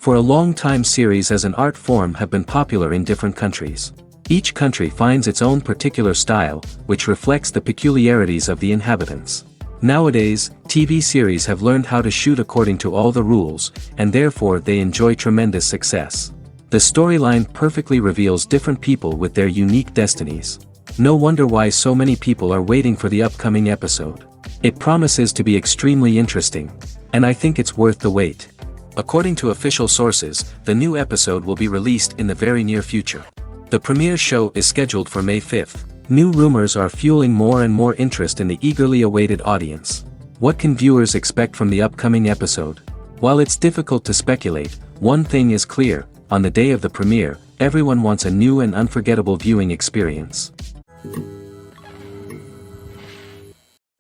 For a long time series as an art form have been popular in different countries. Each country finds its own particular style, which reflects the peculiarities of the inhabitants. Nowadays, TV series have learned how to shoot according to all the rules, and therefore they enjoy tremendous success. The storyline perfectly reveals different people with their unique destinies. No wonder why so many people are waiting for the upcoming episode. It promises to be extremely interesting, and I think it's worth the wait. According to official sources, the new episode will be released in the very near future. The premiere show is scheduled for May 5th. New rumors are fueling more and more interest in the eagerly awaited audience. What can viewers expect from the upcoming episode? While it's difficult to speculate, one thing is clear: on the day of the premiere, everyone wants a new and unforgettable viewing experience.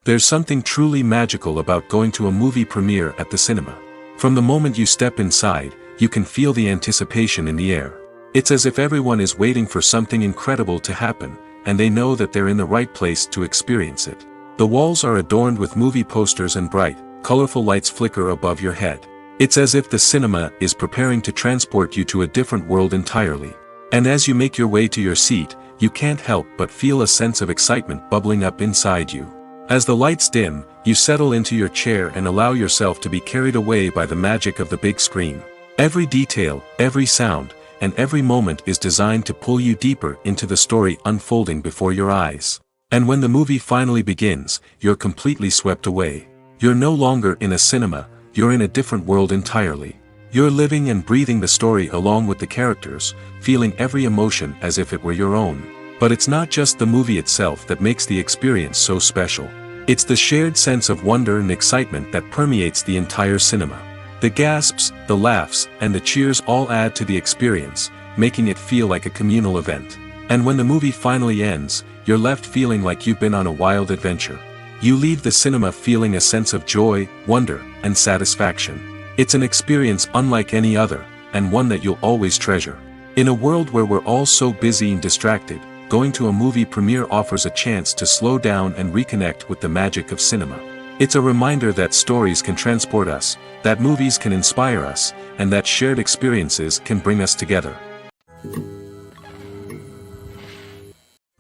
There's something truly magical about going to a movie premiere at the cinema. From the moment you step inside, you can feel the anticipation in the air. It's as if everyone is waiting for something incredible to happen, and they know that they're in the right place to experience it. The walls are adorned with movie posters and bright, colorful lights flicker above your head. It's as if the cinema is preparing to transport you to a different world entirely. And as you make your way to your seat, you can't help but feel a sense of excitement bubbling up inside you. As the lights dim, you settle into your chair and allow yourself to be carried away by the magic of the big screen. Every detail, every sound, and every moment is designed to pull you deeper into the story unfolding before your eyes. And when the movie finally begins, you're completely swept away. You're no longer in a cinema, you're in a different world entirely. You're living and breathing the story along with the characters, feeling every emotion as if it were your own. But it's not just the movie itself that makes the experience so special. It's the shared sense of wonder and excitement that permeates the entire cinema. The gasps, the laughs, and the cheers all add to the experience, making it feel like a communal event. And when the movie finally ends, you're left feeling like you've been on a wild adventure. You leave the cinema feeling a sense of joy, wonder, and satisfaction. It's an experience unlike any other, and one that you'll always treasure. In a world where we're all so busy and distracted, going to a movie premiere offers a chance to slow down and reconnect with the magic of cinema. It's a reminder that stories can transport us, that movies can inspire us, and that shared experiences can bring us together.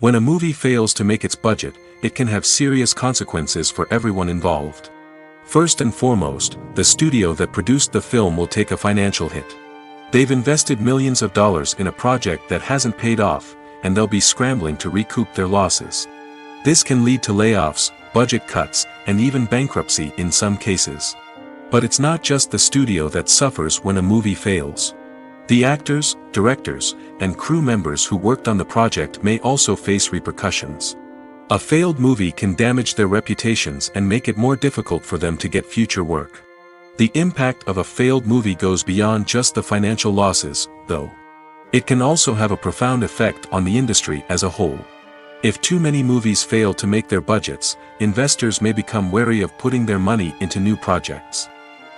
When a movie fails to make its budget, it can have serious consequences for everyone involved. First and foremost, the studio that produced the film will take a financial hit. They've invested millions of dollars in a project that hasn't paid off, and they'll be scrambling to recoup their losses. This can lead to layoffs, budget cuts, and even bankruptcy in some cases. But it's not just the studio that suffers when a movie fails. The actors, directors, and crew members who worked on the project may also face repercussions. A failed movie can damage their reputations and make it more difficult for them to get future work. The impact of a failed movie goes beyond just the financial losses, though. It can also have a profound effect on the industry as a whole. If too many movies fail to make their budgets, investors may become wary of putting their money into new projects.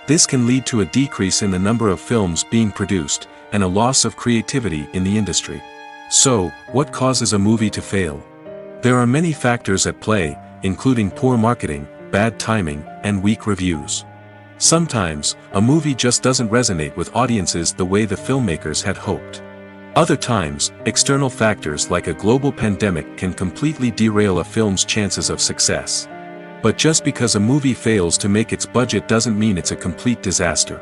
This can lead to a decrease in the number of films being produced, and a loss of creativity in the industry. So, what causes a movie to fail? There are many factors at play, including poor marketing, bad timing, and weak reviews. Sometimes, a movie just doesn't resonate with audiences the way the filmmakers had hoped. Other times, external factors like a global pandemic can completely derail a film's chances of success. But just because a movie fails to make its budget doesn't mean it's a complete disaster.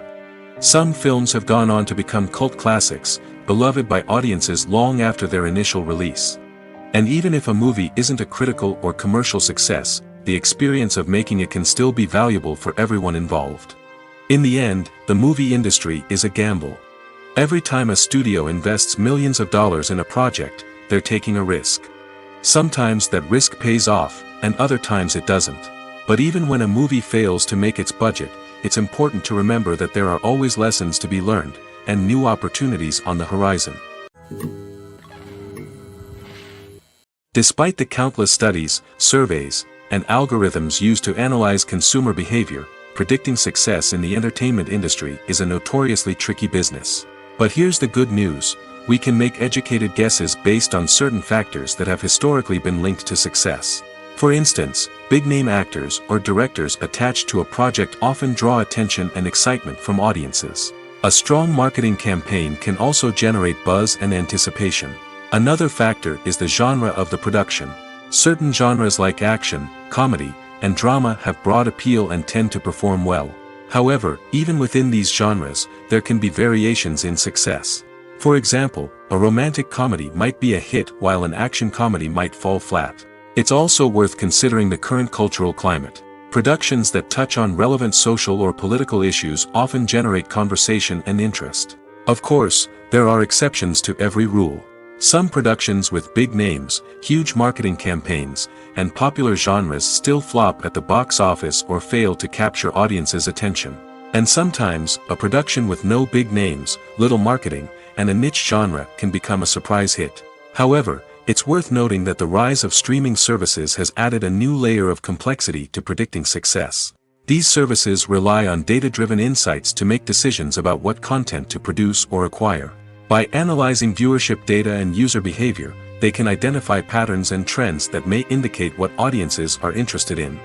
Some films have gone on to become cult classics, beloved by audiences long after their initial release. And even if a movie isn't a critical or commercial success, the experience of making it can still be valuable for everyone involved. In the end, the movie industry is a gamble. Every time a studio invests millions of dollars in a project, they're taking a risk. Sometimes that risk pays off, and other times it doesn't. But even when a movie fails to make its budget, it's important to remember that there are always lessons to be learned, and new opportunities on the horizon. Despite the countless studies, surveys, and algorithms used to analyze consumer behavior, predicting success in the entertainment industry is a notoriously tricky business. But here's the good news: we can make educated guesses based on certain factors that have historically been linked to success. For instance, big-name actors or directors attached to a project often draw attention and excitement from audiences. A strong marketing campaign can also generate buzz and anticipation. Another factor is the genre of the production. Certain genres like action, comedy, and drama have broad appeal and tend to perform well. However, even within these genres, there can be variations in success. For example, a romantic comedy might be a hit while an action comedy might fall flat. It's also worth considering the current cultural climate. Productions that touch on relevant social or political issues often generate conversation and interest. Of course, there are exceptions to every rule. Some productions with big names, huge marketing campaigns, and popular genres still flop at the box office or fail to capture audiences' attention. And sometimes, a production with no big names, little marketing, and a niche genre can become a surprise hit. However, it's worth noting that the rise of streaming services has added a new layer of complexity to predicting success. These services rely on data-driven insights to make decisions about what content to produce or acquire. By analyzing viewership data and user behavior, they can identify patterns and trends that may indicate what audiences are interested in.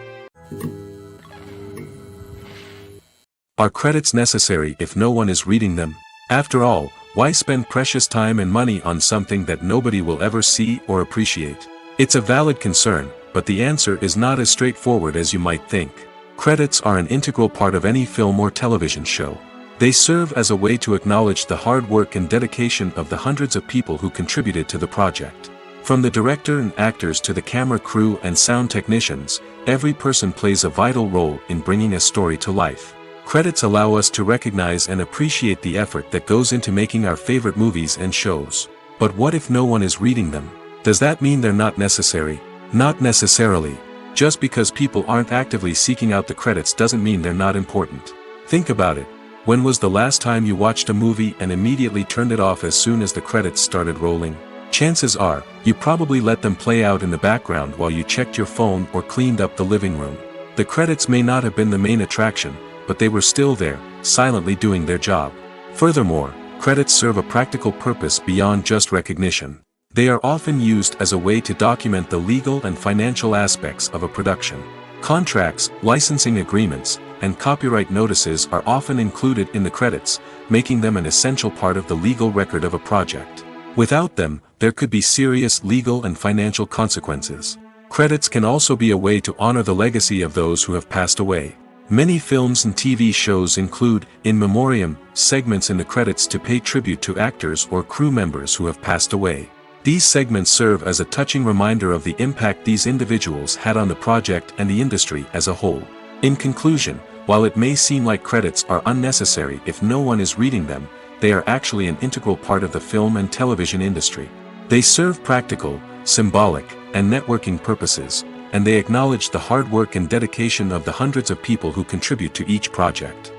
Are credits necessary if no one is reading them? After all, why spend precious time and money on something that nobody will ever see or appreciate? It's a valid concern, but the answer is not as straightforward as you might think. Credits are an integral part of any film or television show. They serve as a way to acknowledge the hard work and dedication of the hundreds of people who contributed to the project. From the director and actors to the camera crew and sound technicians, every person plays a vital role in bringing a story to life. Credits allow us to recognize and appreciate the effort that goes into making our favorite movies and shows. But what if no one is reading them? Does that mean they're not necessary? Not necessarily. Just because people aren't actively seeking out the credits doesn't mean they're not important. Think about it. When was the last time you watched a movie and immediately turned it off as soon as the credits started rolling? Chances are, you probably let them play out in the background while you checked your phone or cleaned up the living room. The credits may not have been the main attraction, but they were still there, silently doing their job. Furthermore, credits serve a practical purpose beyond just recognition. They are often used as a way to document the legal and financial aspects of a production. Contracts, licensing agreements, and copyright notices are often included in the credits, making them an essential part of the legal record of a project. Without them, there could be serious legal and financial consequences. Credits can also be a way to honor the legacy of those who have passed away. Many films and TV shows include, in memoriam, segments in the credits to pay tribute to actors or crew members who have passed away. These segments serve as a touching reminder of the impact these individuals had on the project and the industry as a whole. In conclusion, while it may seem like credits are unnecessary if no one is reading them, they are actually an integral part of the film and television industry. They serve practical, symbolic, and networking purposes, and they acknowledge the hard work and dedication of the hundreds of people who contribute to each project.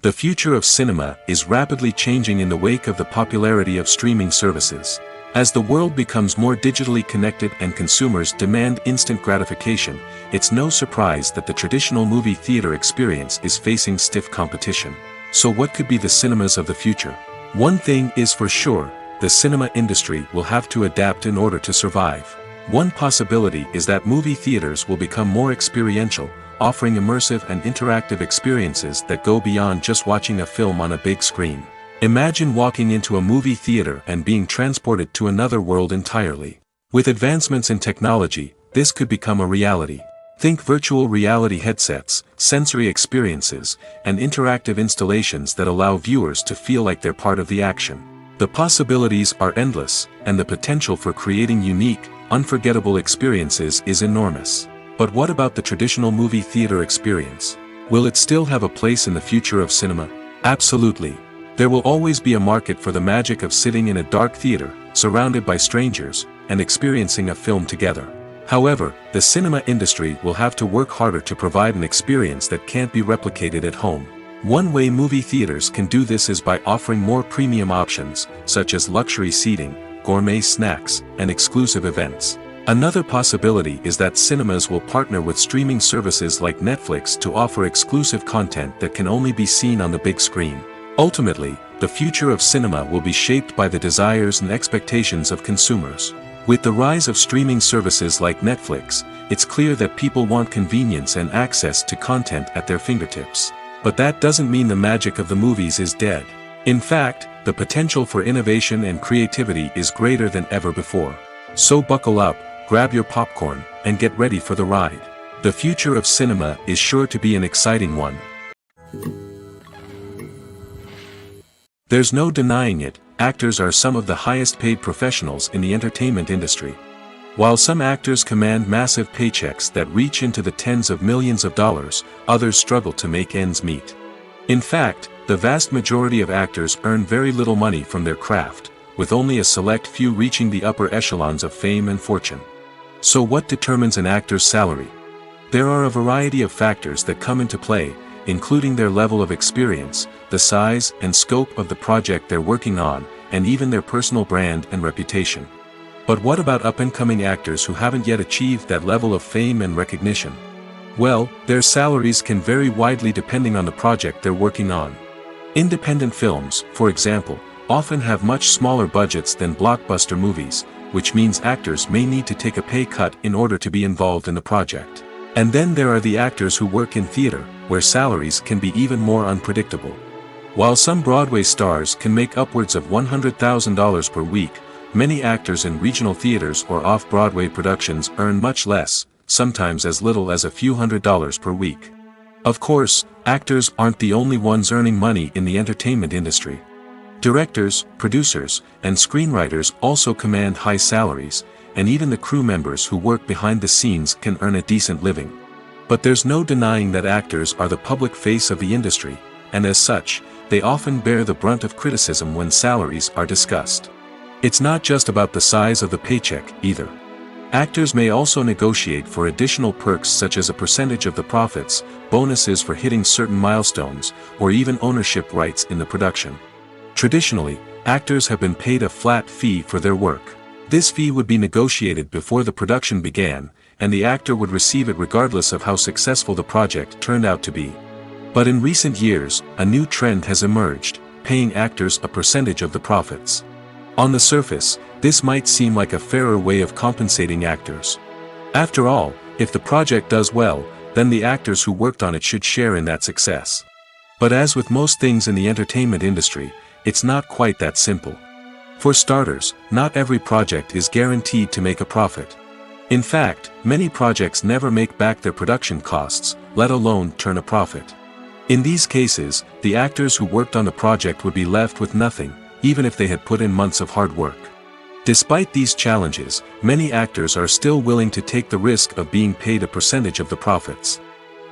The future of cinema is rapidly changing in the wake of the popularity of streaming services. As the world becomes more digitally connected and consumers demand instant gratification, it's no surprise that the traditional movie theater experience is facing stiff competition. So what could be the cinemas of the future? One thing is for sure, the cinema industry will have to adapt in order to survive. One possibility is that movie theaters will become more experiential, offering immersive and interactive experiences that go beyond just watching a film on a big screen. Imagine walking into a movie theater and being transported to another world entirely. With advancements in technology, this could become a reality. Think virtual reality headsets, sensory experiences, and interactive installations that allow viewers to feel like they're part of the action. The possibilities are endless, and the potential for creating unique, unforgettable experiences is enormous. But what about the traditional movie theater experience? Will it still have a place in the future of cinema? Absolutely. There will always be a market for the magic of sitting in a dark theater, surrounded by strangers, and experiencing a film together. However, the cinema industry will have to work harder to provide an experience that can't be replicated at home. One way movie theaters can do this is by offering more premium options, such as luxury seating, gourmet snacks, and exclusive events. Another possibility is that cinemas will partner with streaming services like Netflix to offer exclusive content that can only be seen on the big screen. Ultimately, the future of cinema will be shaped by the desires and expectations of consumers. With the rise of streaming services like Netflix, it's clear that people want convenience and access to content at their fingertips. But that doesn't mean the magic of the movies is dead. In fact, the potential for innovation and creativity is greater than ever before. So buckle up, grab your popcorn, and get ready for the ride. The future of cinema is sure to be an exciting one. There's no denying it, actors are some of the highest paid professionals in the entertainment industry. While some actors command massive paychecks that reach into the tens of millions of dollars, others struggle to make ends meet. In fact, the vast majority of actors earn very little money from their craft, with only a select few reaching the upper echelons of fame and fortune. So what determines an actor's salary? There are a variety of factors that come into play, including their level of experience, the size and scope of the project they're working on, and even their personal brand and reputation. But what about up-and-coming actors who haven't yet achieved that level of fame and recognition? Well, their salaries can vary widely depending on the project they're working on. Independent films, for example, often have much smaller budgets than blockbuster movies, which means actors may need to take a pay cut in order to be involved in the project. And then there are the actors who work in theater, where salaries can be even more unpredictable. While some Broadway stars can make upwards of $100,000 per week, many actors in regional theaters or off-Broadway productions earn much less, sometimes as little as a few $100s per week. Of course, actors aren't the only ones earning money in the entertainment industry. Directors, producers, and screenwriters also command high salaries, and even the crew members who work behind the scenes can earn a decent living. But there's no denying that actors are the public face of the industry, and as such, they often bear the brunt of criticism when salaries are discussed. It's not just about the size of the paycheck, either. Actors may also negotiate for additional perks such as a percentage of the profits, bonuses for hitting certain milestones, or even ownership rights in the production. Traditionally, actors have been paid a flat fee for their work. This fee would be negotiated before the production began, and the actor would receive it regardless of how successful the project turned out to be. But in recent years, a new trend has emerged, paying actors a percentage of the profits. On the surface, this might seem like a fairer way of compensating actors. After all, if the project does well, then the actors who worked on it should share in that success. But as with most things in the entertainment industry, it's not quite that simple. For starters, not every project is guaranteed to make a profit. In fact, many projects never make back their production costs, let alone turn a profit. In these cases, the actors who worked on the project would be left with nothing, even if they had put in months of hard work. Despite these challenges, many actors are still willing to take the risk of being paid a percentage of the profits.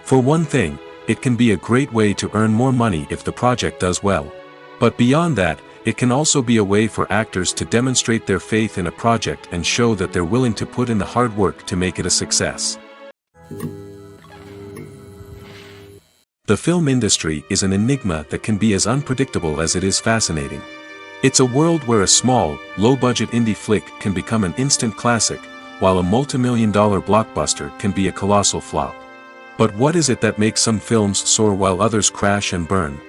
For one thing, it can be a great way to earn more money if the project does well. But beyond that, it can also be a way for actors to demonstrate their faith in a project and show that they're willing to put in the hard work to make it a success. The film industry is an enigma that can be as unpredictable as it is fascinating. It's a world where a small, low-budget indie flick can become an instant classic, while a multi-million-dollar blockbuster can be a colossal flop. But what is it that makes some films soar while others crash and burn?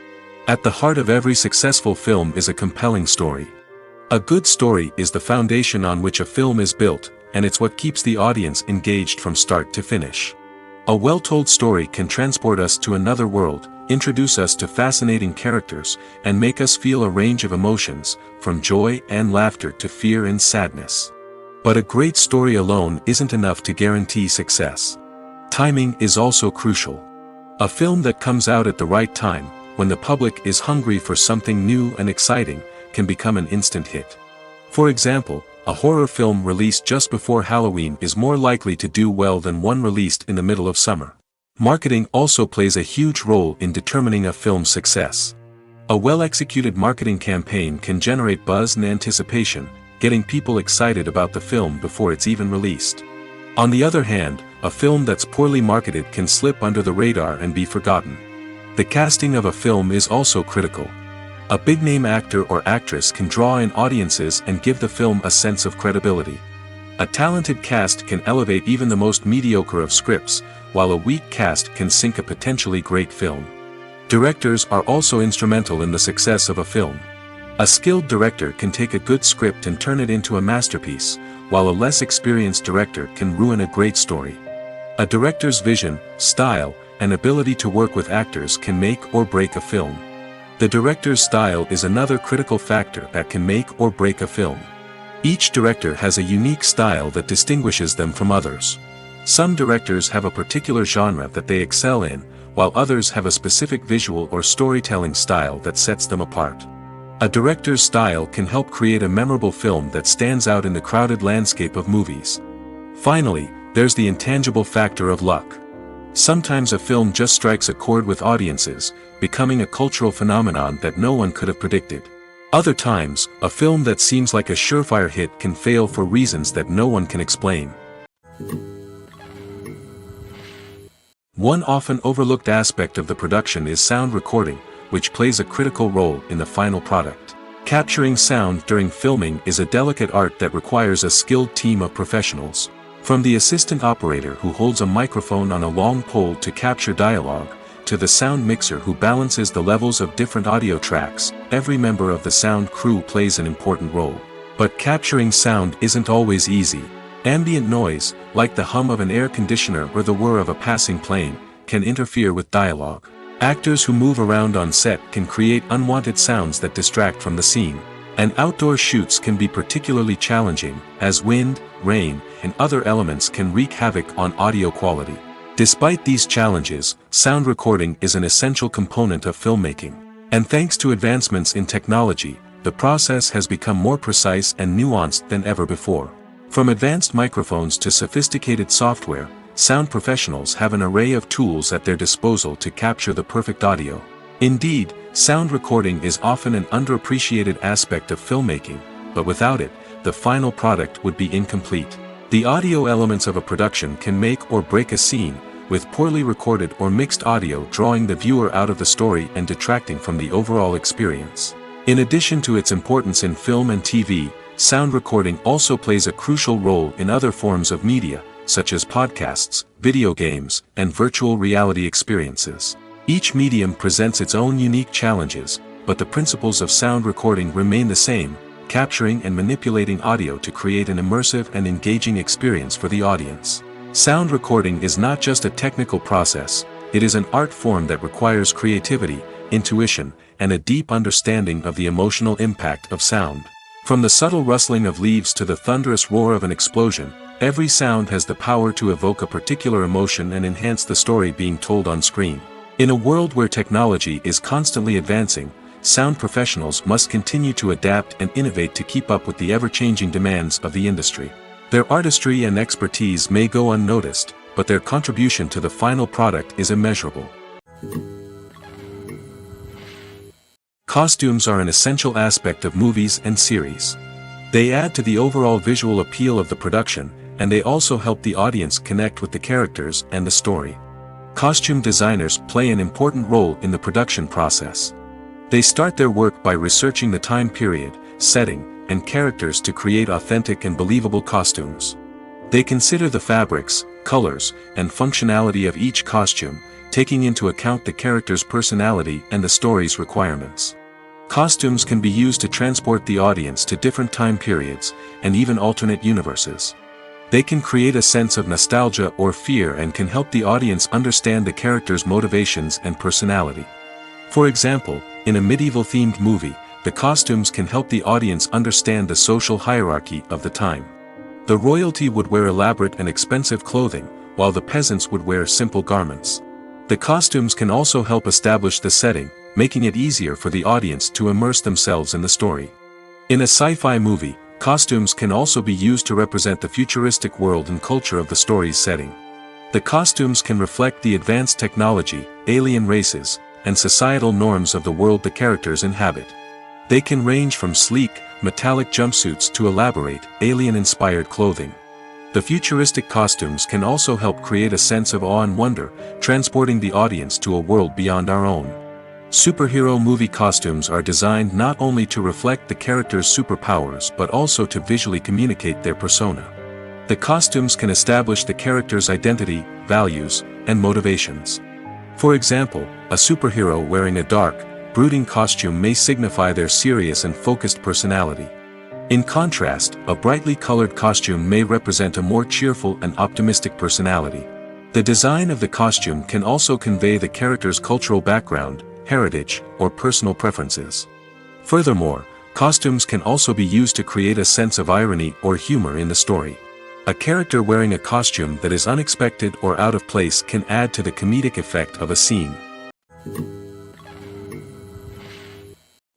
At the heart of every successful film is a compelling story. A good story is the foundation on which a film is built, and it's what keeps the audience engaged from start to finish. A well-told story can transport us to another world, introduce us to fascinating characters, and make us feel a range of emotions, from joy and laughter to fear and sadness. But a great story alone isn't enough to guarantee success. Timing is also crucial. A film that comes out at the right time, when the public is hungry for something new and exciting, can become an instant hit. For example, a horror film released just before Halloween is more likely to do well than one released in the middle of summer. Marketing also plays a huge role in determining a film's success. A well-executed marketing campaign can generate buzz and anticipation, getting people excited about the film before it's even released. On the other hand, a film that's poorly marketed can slip under the radar and be forgotten. The casting of a film is also critical. A big-name actor or actress can draw in audiences and give the film a sense of credibility. A talented cast can elevate even the most mediocre of scripts, while a weak cast can sink a potentially great film. Directors are also instrumental in the success of a film. A skilled director can take a good script and turn it into a masterpiece, while a less experienced director can ruin a great story. A director's vision, style, and ability to work with actors can make or break a film. The director's style is another critical factor that can make or break a film. Each director has a unique style that distinguishes them from others. Some directors have a particular genre that they excel in, while others have a specific visual or storytelling style that sets them apart. A director's style can help create a memorable film that stands out in the crowded landscape of movies. Finally, there's the intangible factor of luck. Sometimes a film just strikes a chord with audiences, becoming a cultural phenomenon that no one could have predicted. Other times, a film that seems like a surefire hit can fail for reasons that no one can explain. One often overlooked aspect of the production is sound recording, which plays a critical role in the final product. Capturing sound during filming is a delicate art that requires a skilled team of professionals. From the assistant operator who holds a microphone on a long pole to capture dialogue, to the sound mixer who balances the levels of different audio tracks, every member of the sound crew plays an important role. But capturing sound isn't always easy. Ambient noise, like the hum of an air conditioner or the whir of a passing plane, can interfere with dialogue. Actors who move around on set can create unwanted sounds that distract from the scene. And outdoor shoots can be particularly challenging, as wind, rain, and other elements can wreak havoc on audio quality. Despite these challenges, sound recording is an essential component of filmmaking. And thanks to advancements in technology, the process has become more precise and nuanced than ever before. From advanced microphones to sophisticated software, sound professionals have an array of tools at their disposal to capture the perfect audio. Indeed, sound recording is often an underappreciated aspect of filmmaking, but without it, the final product would be incomplete. The audio elements of a production can make or break a scene, with poorly recorded or mixed audio drawing the viewer out of the story and detracting from the overall experience. In addition to its importance in film and TV, sound recording also plays a crucial role in other forms of media, such as podcasts, video games, and virtual reality experiences. Each medium presents its own unique challenges, but the principles of sound recording remain the same, capturing and manipulating audio to create an immersive and engaging experience for the audience. Sound recording is not just a technical process, it is an art form that requires creativity, intuition, and a deep understanding of the emotional impact of sound. From the subtle rustling of leaves to the thunderous roar of an explosion, every sound has the power to evoke a particular emotion and enhance the story being told on screen. In a world where technology is constantly advancing, sound professionals must continue to adapt and innovate to keep up with the ever-changing demands of the industry. Their artistry and expertise may go unnoticed, but their contribution to the final product is immeasurable. Costumes are an essential aspect of movies and series. They add to the overall visual appeal of the production, and they also help the audience connect with the characters and the story. Costume designers play an important role in the production process. They start their work by researching the time period, setting, and characters to create authentic and believable costumes. They consider the fabrics, colors, and functionality of each costume, taking into account the character's personality and the story's requirements. Costumes can be used to transport the audience to different time periods, and even alternate universes. They can create a sense of nostalgia or fear and can help the audience understand the character's motivations and personality. For example, in a medieval-themed movie, the costumes can help the audience understand the social hierarchy of the time. The royalty would wear elaborate and expensive clothing, while the peasants would wear simple garments. The costumes can also help establish the setting, making it easier for the audience to immerse themselves in the story. In a sci-fi movie, costumes can also be used to represent the futuristic world and culture of the story's setting. The costumes can reflect the advanced technology, alien races, and societal norms of the world the characters inhabit. They can range from sleek, metallic jumpsuits to elaborate, alien-inspired clothing. The futuristic costumes can also help create a sense of awe and wonder, transporting the audience to a world beyond our own. Superhero movie costumes are designed not only to reflect the character's superpowers but also to visually communicate their persona. The costumes can establish the character's identity, values, and motivations. For example, a superhero wearing a dark, brooding costume may signify their serious and focused personality. In contrast, a brightly colored costume may represent a more cheerful and optimistic personality. The design of the costume can also convey the character's cultural background, heritage, or personal preferences. Furthermore, costumes can also be used to create a sense of irony or humor in the story. A character wearing a costume that is unexpected or out of place can add to the comedic effect of a scene.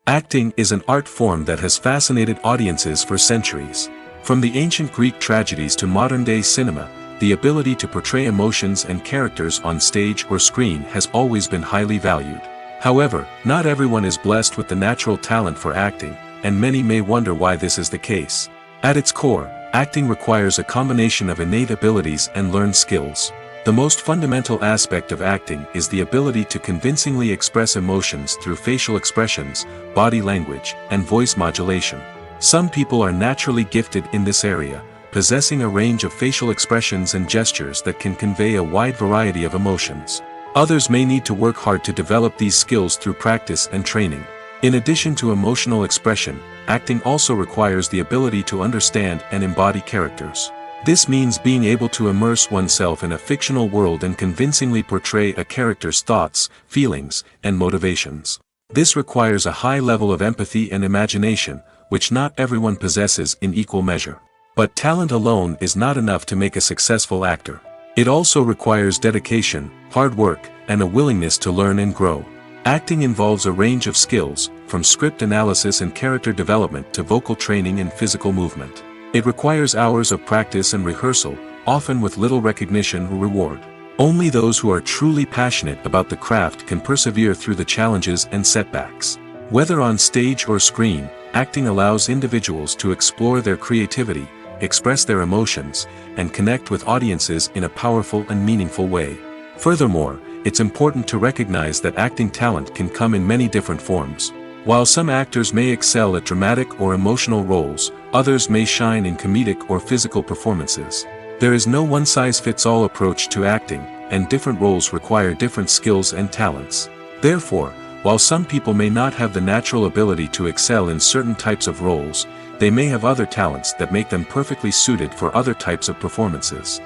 Acting is an art form that has fascinated audiences for centuries. From the ancient Greek tragedies to modern-day cinema, the ability to portray emotions and characters on stage or screen has always been highly valued. However, not everyone is blessed with the natural talent for acting, and many may wonder why this is the case. At its core, acting requires a combination of innate abilities and learned skills. The most fundamental aspect of acting is the ability to convincingly express emotions through facial expressions, body language, and voice modulation. Some people are naturally gifted in this area, possessing a range of facial expressions and gestures that can convey a wide variety of emotions. Others may need to work hard to develop these skills through practice and training. In addition to emotional expression, acting also requires the ability to understand and embody characters. This means being able to immerse oneself in a fictional world and convincingly portray a character's thoughts, feelings, and motivations. This requires a high level of empathy and imagination, which not everyone possesses in equal measure. But talent alone is not enough to make a successful actor. It also requires dedication, hard work, and a willingness to learn and grow. Acting involves a range of skills, from script analysis and character development to vocal training and physical movement. It requires hours of practice and rehearsal, often with little recognition or reward. Only those who are truly passionate about the craft can persevere through the challenges and setbacks. Whether on stage or screen, acting allows individuals to explore their creativity, express their emotions, and connect with audiences in a powerful and meaningful way. Furthermore, it's important to recognize that acting talent can come in many different forms. While some actors may excel at dramatic or emotional roles, others may shine in comedic or physical performances. There is no one-size-fits-all approach to acting, and different roles require different skills and talents. Therefore, while some people may not have the natural ability to excel in certain types of roles, they may have other talents that make them perfectly suited for other types of performances.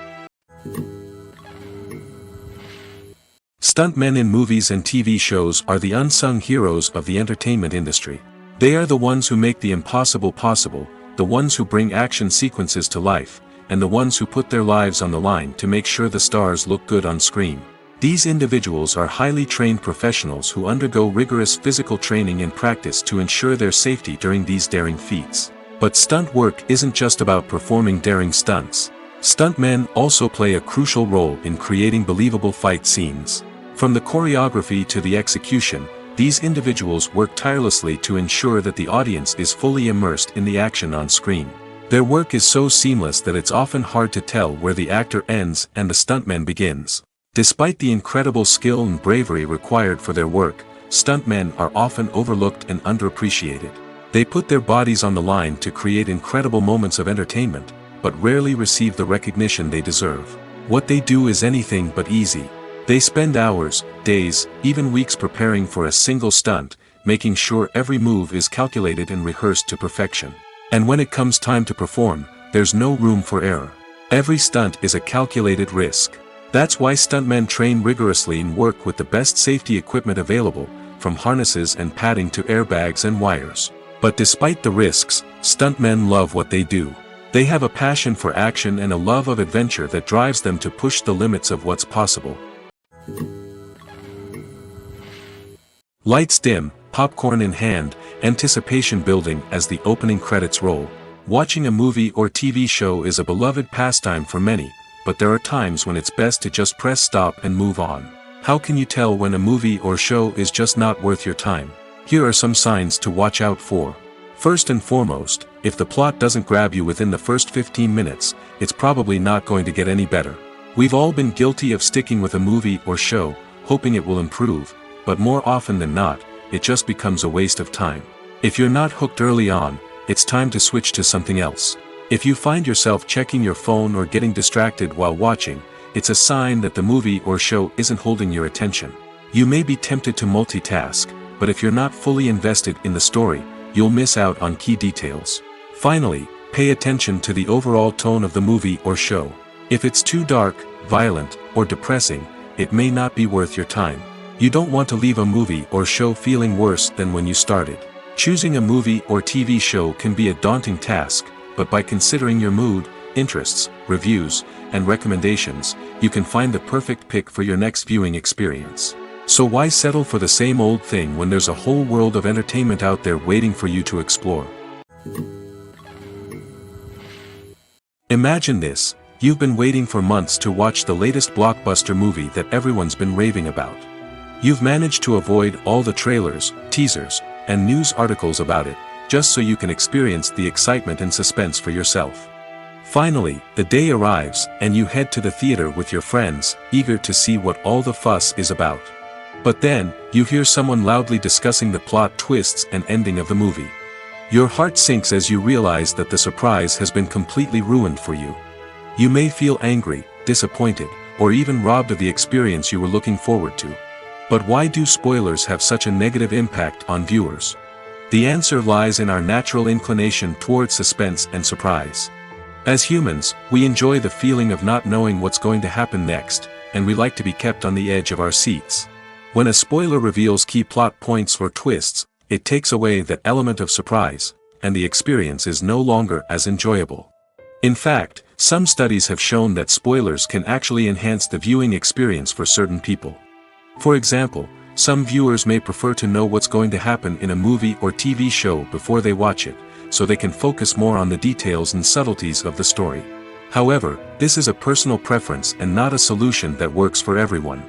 Stuntmen in movies and TV shows are the unsung heroes of the entertainment industry. They are the ones who make the impossible possible, the ones who bring action sequences to life, and the ones who put their lives on the line to make sure the stars look good on screen. These individuals are highly trained professionals who undergo rigorous physical training and practice to ensure their safety during these daring feats. But stunt work isn't just about performing daring stunts. Stuntmen also play a crucial role in creating believable fight scenes. From the choreography to the execution, these individuals work tirelessly to ensure that the audience is fully immersed in the action on screen. Their work is so seamless that it's often hard to tell where the actor ends and the stuntman begins. Despite the incredible skill and bravery required for their work, stuntmen are often overlooked and underappreciated. They put their bodies on the line to create incredible moments of entertainment, but rarely receive the recognition they deserve. What they do is anything but easy. They spend hours, days, even weeks preparing for a single stunt, making sure every move is calculated and rehearsed to perfection. And when it comes time to perform, there's no room for error. Every stunt is a calculated risk. That's why stuntmen train rigorously and work with the best safety equipment available, from harnesses and padding to airbags and wires. But despite the risks, stuntmen love what they do. They have a passion for action and a love of adventure that drives them to push the limits of what's possible. Lights dim, popcorn in hand, anticipation building as the opening credits roll. Watching a movie or TV show is a beloved pastime for many, but there are times when it's best to just press stop and move on. How can you tell when a movie or show is just not worth your time? Here are some signs to watch out for. First and foremost, if the plot doesn't grab you within the first 15 minutes, it's probably not going to get any better. We've all been guilty of sticking with a movie or show, hoping it will improve, but more often than not, it just becomes a waste of time. If you're not hooked early on, it's time to switch to something else. If you find yourself checking your phone or getting distracted while watching, it's a sign that the movie or show isn't holding your attention. You may be tempted to multitask, but if you're not fully invested in the story, you'll miss out on key details. Finally, pay attention to the overall tone of the movie or show. If it's too dark, violent, or depressing, it may not be worth your time. You don't want to leave a movie or show feeling worse than when you started. Choosing a movie or TV show can be a daunting task, but by considering your mood, interests, reviews, and recommendations, you can find the perfect pick for your next viewing experience. So why settle for the same old thing when there's a whole world of entertainment out there waiting for you to explore? Imagine this: you've been waiting for months to watch the latest blockbuster movie that everyone's been raving about. You've managed to avoid all the trailers, teasers, and news articles about it, just so you can experience the excitement and suspense for yourself. Finally, the day arrives, and you head to the theater with your friends, eager to see what all the fuss is about. But then, you hear someone loudly discussing the plot twists and ending of the movie. Your heart sinks as you realize that the surprise has been completely ruined for you. You may feel angry, disappointed, or even robbed of the experience you were looking forward to. But why do spoilers have such a negative impact on viewers? The answer lies in our natural inclination toward suspense and surprise. As humans, we enjoy the feeling of not knowing what's going to happen next, and we like to be kept on the edge of our seats. When a spoiler reveals key plot points or twists, it takes away that element of surprise, and the experience is no longer as enjoyable. In fact, some studies have shown that spoilers can actually enhance the viewing experience for certain people. For example, some viewers may prefer to know what's going to happen in a movie or TV show before they watch it, so they can focus more on the details and subtleties of the story. However, this is a personal preference and not a solution that works for everyone.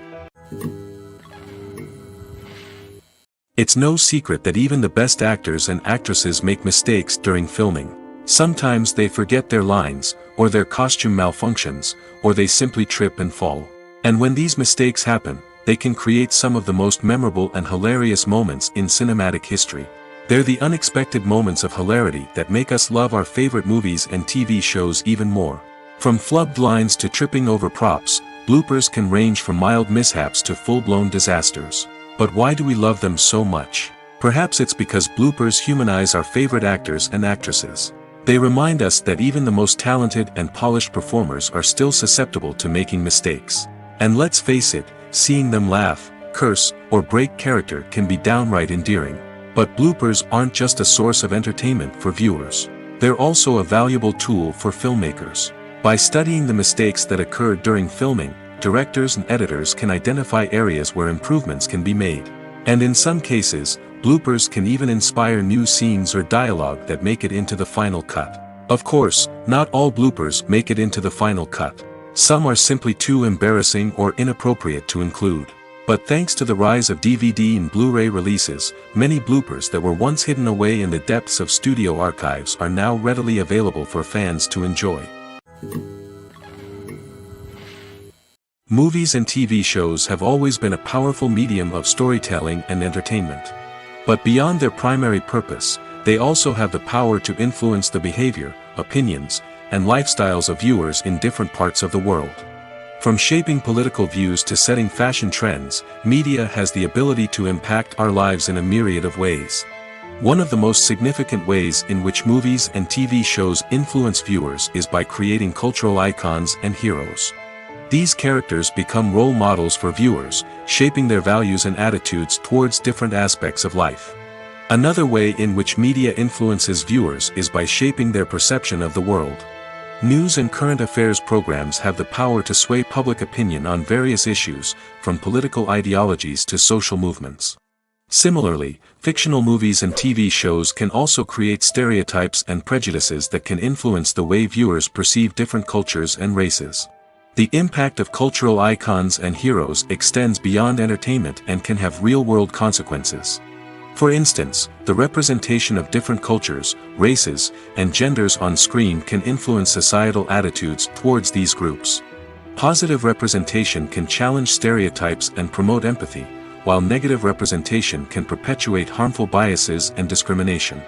It's no secret that even the best actors and actresses make mistakes during filming. Sometimes they forget their lines, or their costume malfunctions, or they simply trip and fall. And when these mistakes happen, they can create some of the most memorable and hilarious moments in cinematic history. They're the unexpected moments of hilarity that make us love our favorite movies and TV shows even more. From flubbed lines to tripping over props, bloopers can range from mild mishaps to full-blown disasters. But why do we love them so much? Perhaps it's because bloopers humanize our favorite actors and actresses. They remind us that even the most talented and polished performers are still susceptible to making mistakes. And let's face it, seeing them laugh, curse, or break character can be downright endearing. But bloopers aren't just a source of entertainment for viewers. They're also a valuable tool for filmmakers. By studying the mistakes that occurred during filming, directors and editors can identify areas where improvements can be made. And in some cases, bloopers can even inspire new scenes or dialogue that make it into the final cut. Of course, not all bloopers make it into the final cut. Some are simply too embarrassing or inappropriate to include. But thanks to the rise of DVD and Blu-ray releases, many bloopers that were once hidden away in the depths of studio archives are now readily available for fans to enjoy. Movies and TV shows have always been a powerful medium of storytelling and entertainment. But beyond their primary purpose, they also have the power to influence the behavior, opinions, and lifestyles of viewers in different parts of the world. From shaping political views to setting fashion trends, media has the ability to impact our lives in a myriad of ways. One of the most significant ways in which movies and TV shows influence viewers is by creating cultural icons and heroes. These characters become role models for viewers, shaping their values and attitudes towards different aspects of life. Another way in which media influences viewers is by shaping their perception of the world. News and current affairs programs have the power to sway public opinion on various issues, from political ideologies to social movements. Similarly, fictional movies and TV shows can also create stereotypes and prejudices that can influence the way viewers perceive different cultures and races. The impact of cultural icons and heroes extends beyond entertainment and can have real-world consequences. For instance, the representation of different cultures, races, and genders on screen can influence societal attitudes towards these groups. Positive representation can challenge stereotypes and promote empathy, while negative representation can perpetuate harmful biases and discrimination.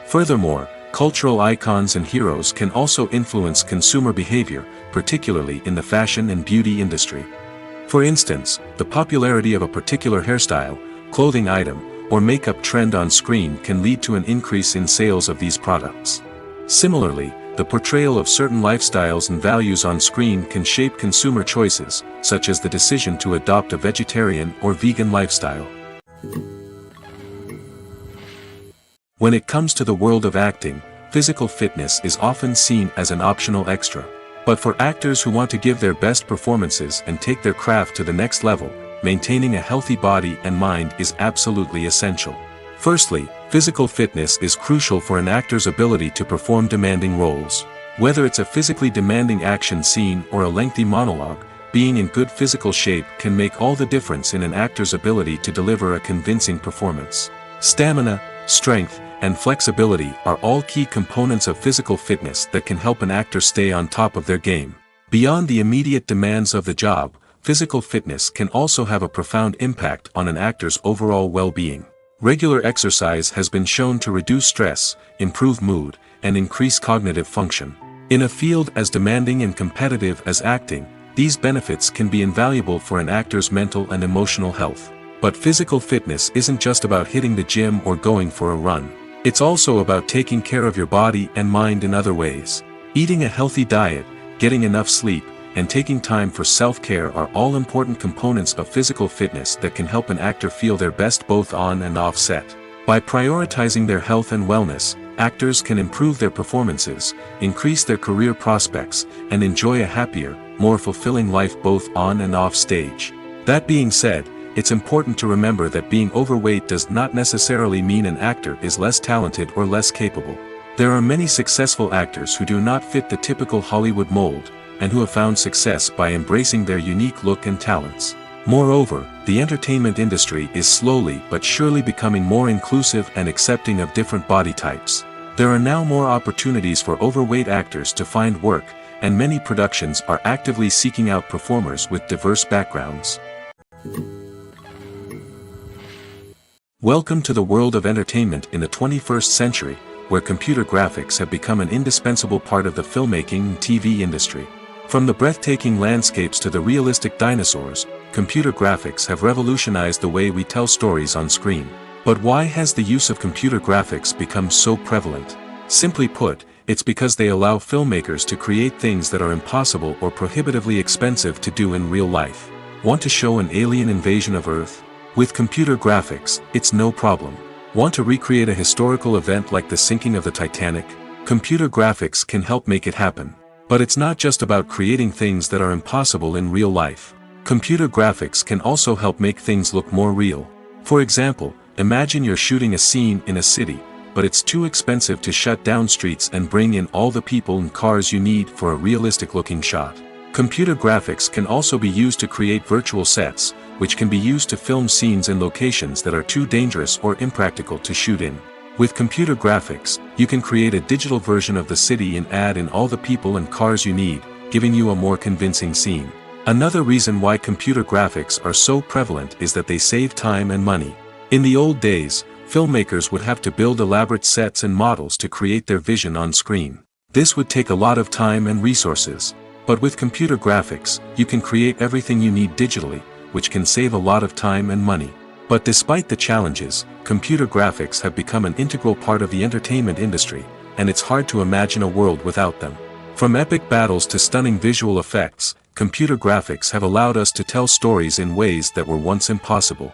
Furthermore, cultural icons and heroes can also influence consumer behavior, particularly in the fashion and beauty industry. For instance, the popularity of a particular hairstyle, clothing item, or makeup trend on screen can lead to an increase in sales of these products. Similarly, the the portrayal of certain lifestyles and values on screen can shape consumer choices, such as the decision to adopt a vegetarian or vegan lifestyle. When it comes to the world of acting, physical fitness is often seen as an optional extra. But for actors who want to give their best performances and take their craft to the next level, maintaining a healthy body and mind is absolutely essential. Firstly, physical fitness is crucial for an actor's ability to perform demanding roles. Whether it's a physically demanding action scene or a lengthy monologue, being in good physical shape can make all the difference in an actor's ability to deliver a convincing performance. Stamina, strength, and flexibility are all key components of physical fitness that can help an actor stay on top of their game. Beyond the immediate demands of the job, physical fitness can also have a profound impact on an actor's overall well-being. Regular exercise has been shown to reduce stress, improve mood, and increase cognitive function. In a field as demanding and competitive as acting, these benefits can be invaluable for an actor's mental and emotional health. But physical fitness isn't just about hitting the gym or going for a run. It's also about taking care of your body and mind in other ways. Eating a healthy diet, getting enough sleep, and taking time for self-care are all important components of physical fitness that can help an actor feel their best both on and off set. By prioritizing their health and wellness, actors can improve their performances, increase their career prospects, and enjoy a happier, more fulfilling life both on and off stage. That being said, it's important to remember that being overweight does not necessarily mean an actor is less talented or less capable. There are many successful actors who do not fit the typical Hollywood mold, and who have found success by embracing their unique look and talents. Moreover, the entertainment industry is slowly but surely becoming more inclusive and accepting of different body types. There are now more opportunities for overweight actors to find work, and many productions are actively seeking out performers with diverse backgrounds. Welcome to the world of entertainment in the 21st century, where computer graphics have become an indispensable part of the filmmaking and TV industry. From the breathtaking landscapes to the realistic dinosaurs, computer graphics have revolutionized the way we tell stories on screen. But why has the use of computer graphics become so prevalent? Simply put, it's because they allow filmmakers to create things that are impossible or prohibitively expensive to do in real life. Want to show an alien invasion of Earth? With computer graphics, it's no problem. Want to recreate a historical event like the sinking of the Titanic? Computer graphics can help make it happen. But it's not just about creating things that are impossible in real life. Computer graphics can also help make things look more real. For example, imagine you're shooting a scene in a city, but it's too expensive to shut down streets and bring in all the people and cars you need for a realistic-looking shot. Computer graphics can also be used to create virtual sets, which can be used to film scenes in locations that are too dangerous or impractical to shoot in. With computer graphics, you can create a digital version of the city and add in all the people and cars you need, giving you a more convincing scene. Another reason why computer graphics are so prevalent is that they save time and money. In the old days, filmmakers would have to build elaborate sets and models to create their vision on screen. This would take a lot of time and resources. But with computer graphics, you can create everything you need digitally, which can save a lot of time and money. But despite the challenges, computer graphics have become an integral part of the entertainment industry, and it's hard to imagine a world without them. From epic battles to stunning visual effects, computer graphics have allowed us to tell stories in ways that were once impossible.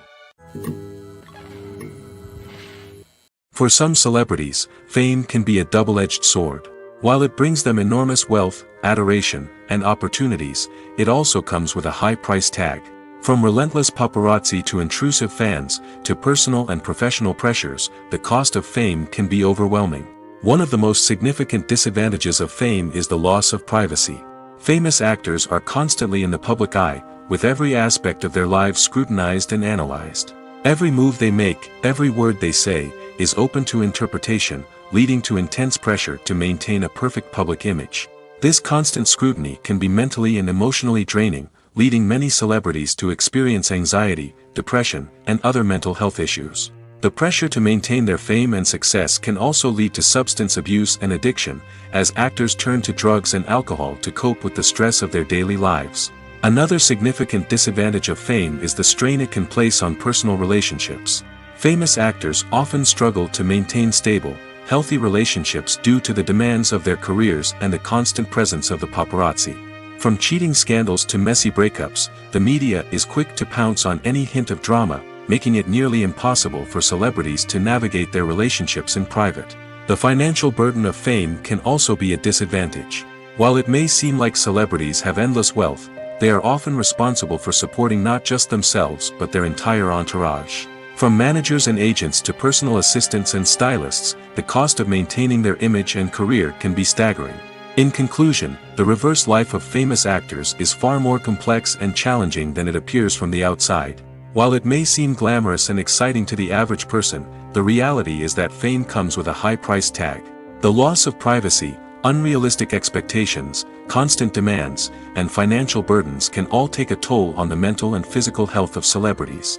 For some celebrities, fame can be a double-edged sword. While it brings them enormous wealth, adoration, and opportunities, it also comes with a high price tag. From relentless paparazzi to intrusive fans, to personal and professional pressures, the cost of fame can be overwhelming. One of the most significant disadvantages of fame is the loss of privacy. Famous actors are constantly in the public eye, with every aspect of their lives scrutinized and analyzed. Every move they make, every word they say, is open to interpretation, leading to intense pressure to maintain a perfect public image. This constant scrutiny can be mentally and emotionally draining, leading many celebrities to experience anxiety, depression, and other mental health issues. The pressure to maintain their fame and success can also lead to substance abuse and addiction, as actors turn to drugs and alcohol to cope with the stress of their daily lives. Another significant disadvantage of fame is the strain it can place on personal relationships. Famous actors often struggle to maintain stable, healthy relationships due to the demands of their careers and the constant presence of the paparazzi. From cheating scandals to messy breakups, the media is quick to pounce on any hint of drama, making it nearly impossible for celebrities to navigate their relationships in private. The financial burden of fame can also be a disadvantage. While it may seem like celebrities have endless wealth, they are often responsible for supporting not just themselves but their entire entourage. From managers and agents to personal assistants and stylists, the cost of maintaining their image and career can be staggering. In conclusion, the reverse life of famous actors is far more complex and challenging than it appears from the outside. While it may seem glamorous and exciting to the average person, the reality is that fame comes with a high price tag. The loss of privacy, unrealistic expectations, constant demands, and financial burdens can all take a toll on the mental and physical health of celebrities.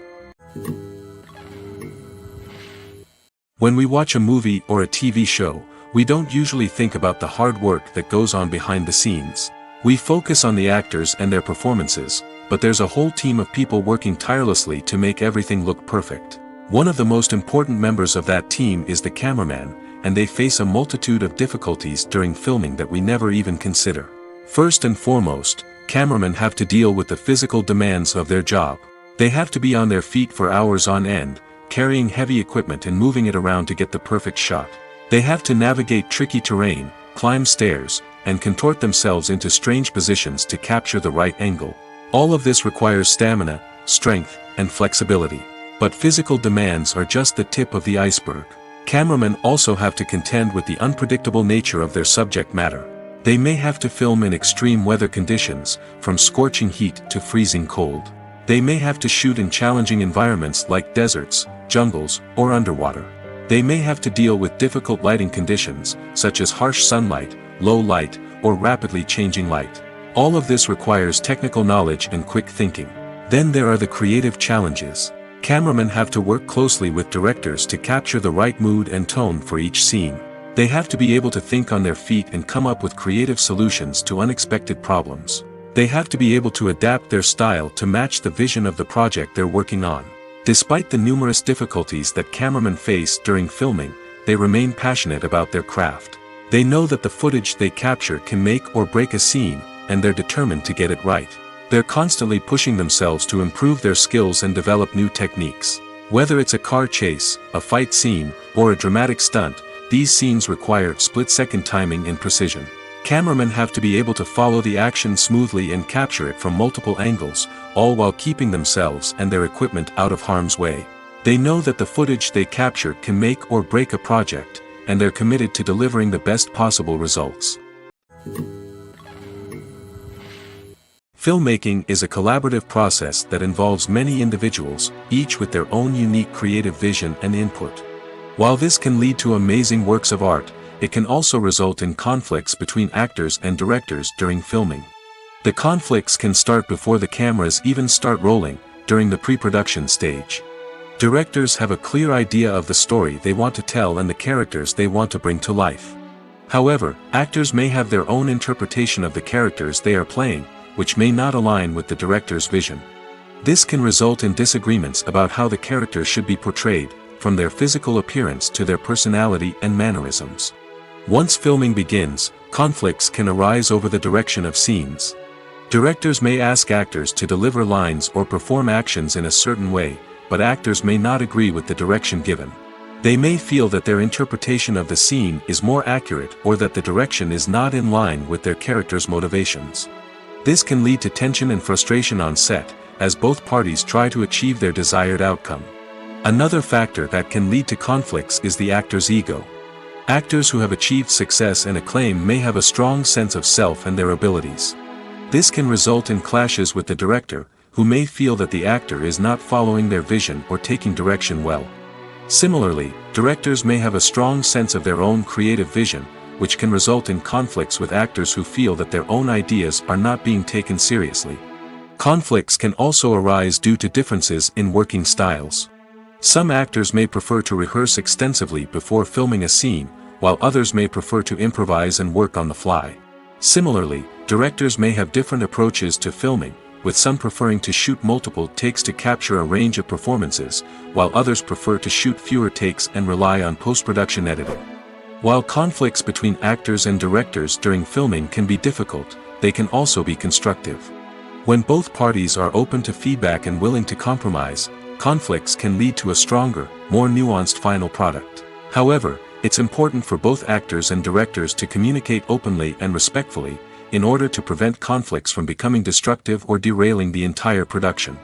When we watch a movie or a TV show, we don't usually think about the hard work that goes on behind the scenes. We focus on the actors and their performances, but there's a whole team of people working tirelessly to make everything look perfect. One of the most important members of that team is the cameraman, and they face a multitude of difficulties during filming that we never even consider. First and foremost, cameramen have to deal with the physical demands of their job. They have to be on their feet for hours on end, carrying heavy equipment and moving it around to get the perfect shot. They have to navigate tricky terrain, climb stairs, and contort themselves into strange positions to capture the right angle. All of this requires stamina, strength, and flexibility. But physical demands are just the tip of the iceberg. Cameramen also have to contend with the unpredictable nature of their subject matter. They may have to film in extreme weather conditions, from scorching heat to freezing cold. They may have to shoot in challenging environments like deserts, jungles, or underwater. They may have to deal with difficult lighting conditions, such as harsh sunlight, low light, or rapidly changing light. All of this requires technical knowledge and quick thinking. Then there are the creative challenges. Cameramen have to work closely with directors to capture the right mood and tone for each scene. They have to be able to think on their feet and come up with creative solutions to unexpected problems. They have to be able to adapt their style to match the vision of the project they're working on. Despite the numerous difficulties that cameramen face during filming, they remain passionate about their craft. They know that the footage they capture can make or break a scene, and they're determined to get it right. They're constantly pushing themselves to improve their skills and develop new techniques. Whether it's a car chase, a fight scene, or a dramatic stunt, these scenes require split-second timing and precision. Cameramen have to be able to follow the action smoothly and capture it from multiple angles, all while keeping themselves and their equipment out of harm's way. They know that the footage they capture can make or break a project, and they're committed to delivering the best possible results. Filmmaking is a collaborative process that involves many individuals, each with their own unique creative vision and input. While this can lead to amazing works of art, it can also result in conflicts between actors and directors during filming. The conflicts can start before the cameras even start rolling, during the pre-production stage. Directors have a clear idea of the story they want to tell and the characters they want to bring to life. However, actors may have their own interpretation of the characters they are playing, which may not align with the director's vision. This can result in disagreements about how the characters should be portrayed, from their physical appearance to their personality and mannerisms. Once filming begins, conflicts can arise over the direction of scenes. Directors may ask actors to deliver lines or perform actions in a certain way, but actors may not agree with the direction given. They may feel that their interpretation of the scene is more accurate or that the direction is not in line with their character's motivations. This can lead to tension and frustration on set, as both parties try to achieve their desired outcome. Another factor that can lead to conflicts is the actor's ego. Actors who have achieved success and acclaim may have a strong sense of self and their abilities. This can result in clashes with the director, who may feel that the actor is not following their vision or taking direction well. Similarly, directors may have a strong sense of their own creative vision, which can result in conflicts with actors who feel that their own ideas are not being taken seriously. Conflicts can also arise due to differences in working styles. Some actors may prefer to rehearse extensively before filming a scene, while others may prefer to improvise and work on the fly. Similarly, directors may have different approaches to filming, with some preferring to shoot multiple takes to capture a range of performances, while others prefer to shoot fewer takes and rely on post-production editing. While conflicts between actors and directors during filming can be difficult, they can also be constructive. When both parties are open to feedback and willing to compromise, conflicts can lead to a stronger, more nuanced final product. However, it's important for both actors and directors to communicate openly and respectfully, in order to prevent conflicts from becoming destructive or derailing the entire production.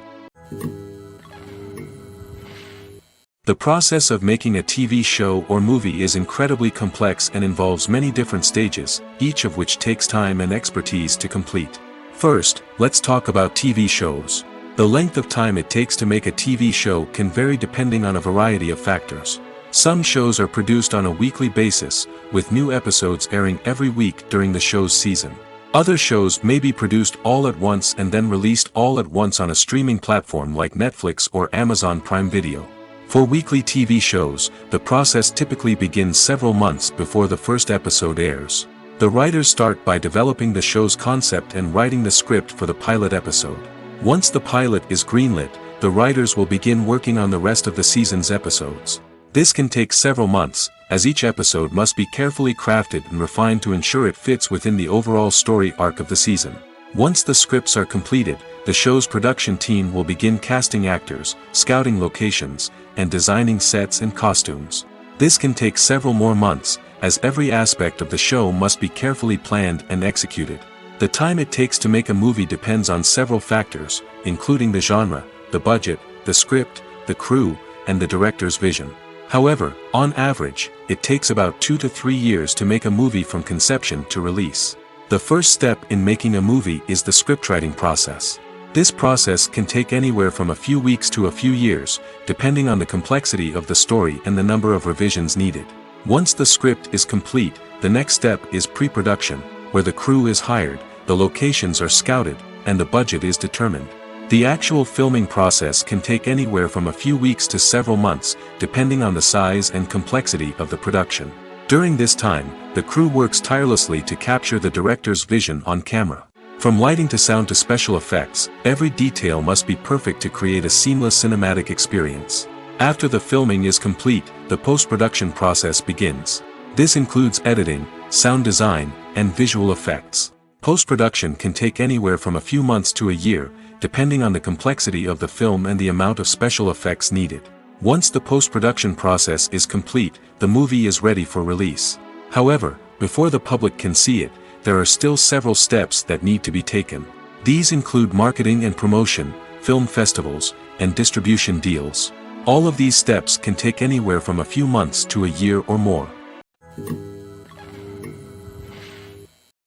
The process of making a TV show or movie is incredibly complex and involves many different stages, each of which takes time and expertise to complete. First, let's talk about TV shows. The length of time it takes to make a TV show can vary depending on a variety of factors. Some shows are produced on a weekly basis, with new episodes airing every week during the show's season. Other shows may be produced all at once and then released all at once on a streaming platform like Netflix or Amazon Prime Video. For weekly TV shows, the process typically begins several months before the first episode airs. The writers start by developing the show's concept and writing the script for the pilot episode. Once the pilot is greenlit, the writers will begin working on the rest of the season's episodes. This can take several months, as each episode must be carefully crafted and refined to ensure it fits within the overall story arc of the season. Once the scripts are completed, the show's production team will begin casting actors, scouting locations, and designing sets and costumes. This can take several more months, as every aspect of the show must be carefully planned and executed. The time it takes to make a movie depends on several factors, including the genre, the budget, the script, the crew, and the director's vision. However, on average, it takes about 2 to 3 years to make a movie from conception to release. The first step in making a movie is the scriptwriting process. This process can take anywhere from a few weeks to a few years, depending on the complexity of the story and the number of revisions needed. Once the script is complete, the next step is pre-production, where the crew is hired, the locations are scouted, and the budget is determined. The actual filming process can take anywhere from a few weeks to several months, depending on the size and complexity of the production. During this time, the crew works tirelessly to capture the director's vision on camera. From lighting to sound to special effects, every detail must be perfect to create a seamless cinematic experience. After the filming is complete, the post-production process begins. This includes editing, sound design, and visual effects. Post-production can take anywhere from a few months to a year, depending on the complexity of the film and the amount of special effects needed. Once the post-production process is complete, the movie is ready for release. However, before the public can see it, there are still several steps that need to be taken. These include marketing and promotion, film festivals, and distribution deals. All of these steps can take anywhere from a few months to a year or more.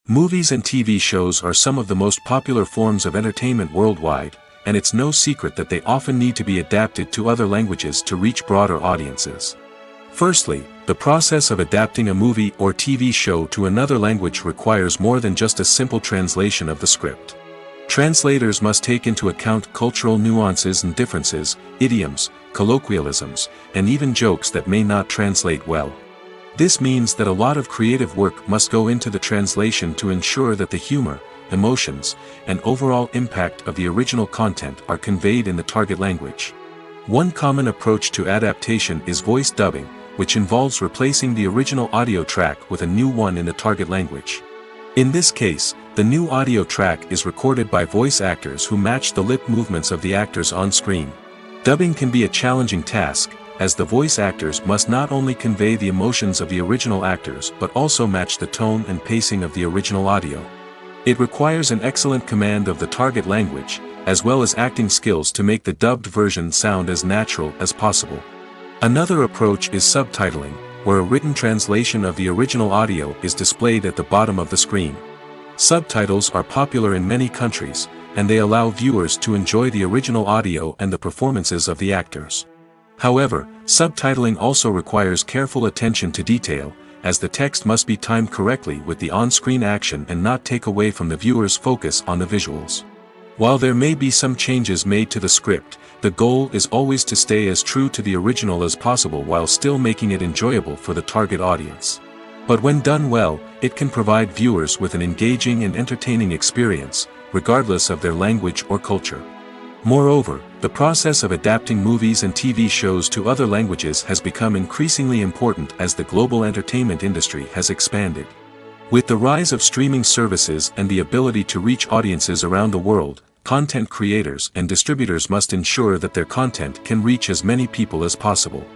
Movies and TV shows are some of the most popular forms of entertainment worldwide, and it's no secret that they often need to be adapted to other languages to reach broader audiences. Firstly, the process of adapting a movie or TV show to another language requires more than just a simple translation of the script. Translators must take into account cultural nuances and differences, idioms, colloquialisms, and even jokes that may not translate well. This means that a lot of creative work must go into the translation to ensure that the humor, emotions, and overall impact of the original content are conveyed in the target language. One common approach to adaptation is voice dubbing, which involves replacing the original audio track with a new one in the target language. In this case, the new audio track is recorded by voice actors who match the lip movements of the actors on screen. Dubbing can be a challenging task, as the voice actors must not only convey the emotions of the original actors but also match the tone and pacing of the original audio. It requires an excellent command of the target language, as well as acting skills to make the dubbed version sound as natural as possible. Another approach is subtitling, where a written translation of the original audio is displayed at the bottom of the screen. Subtitles are popular in many countries, and they allow viewers to enjoy the original audio and the performances of the actors. However, subtitling also requires careful attention to detail, as the text must be timed correctly with the on-screen action and not take away from the viewer's focus on the visuals. While there may be some changes made to the script, the goal is always to stay as true to the original as possible while still making it enjoyable for the target audience. But when done well, it can provide viewers with an engaging and entertaining experience, regardless of their language or culture. Moreover, the process of adapting movies and TV shows to other languages has become increasingly important as the global entertainment industry has expanded. With the rise of streaming services and the ability to reach audiences around the world, content creators and distributors must ensure that their content can reach as many people as possible.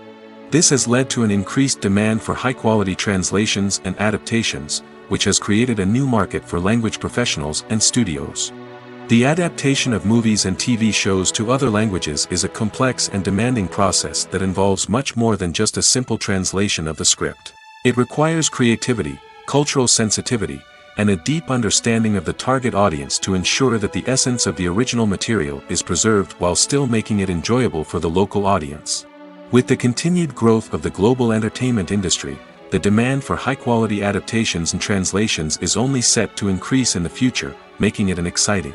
This has led to an increased demand for high-quality translations and adaptations, which has created a new market for language professionals and studios. The adaptation of movies and TV shows to other languages is a complex and demanding process that involves much more than just a simple translation of the script. It requires creativity, cultural sensitivity, and a deep understanding of the target audience to ensure that the essence of the original material is preserved while still making it enjoyable for the local audience. With the continued growth of the global entertainment industry, the demand for high-quality adaptations and translations is only set to increase in the future, making it an exciting.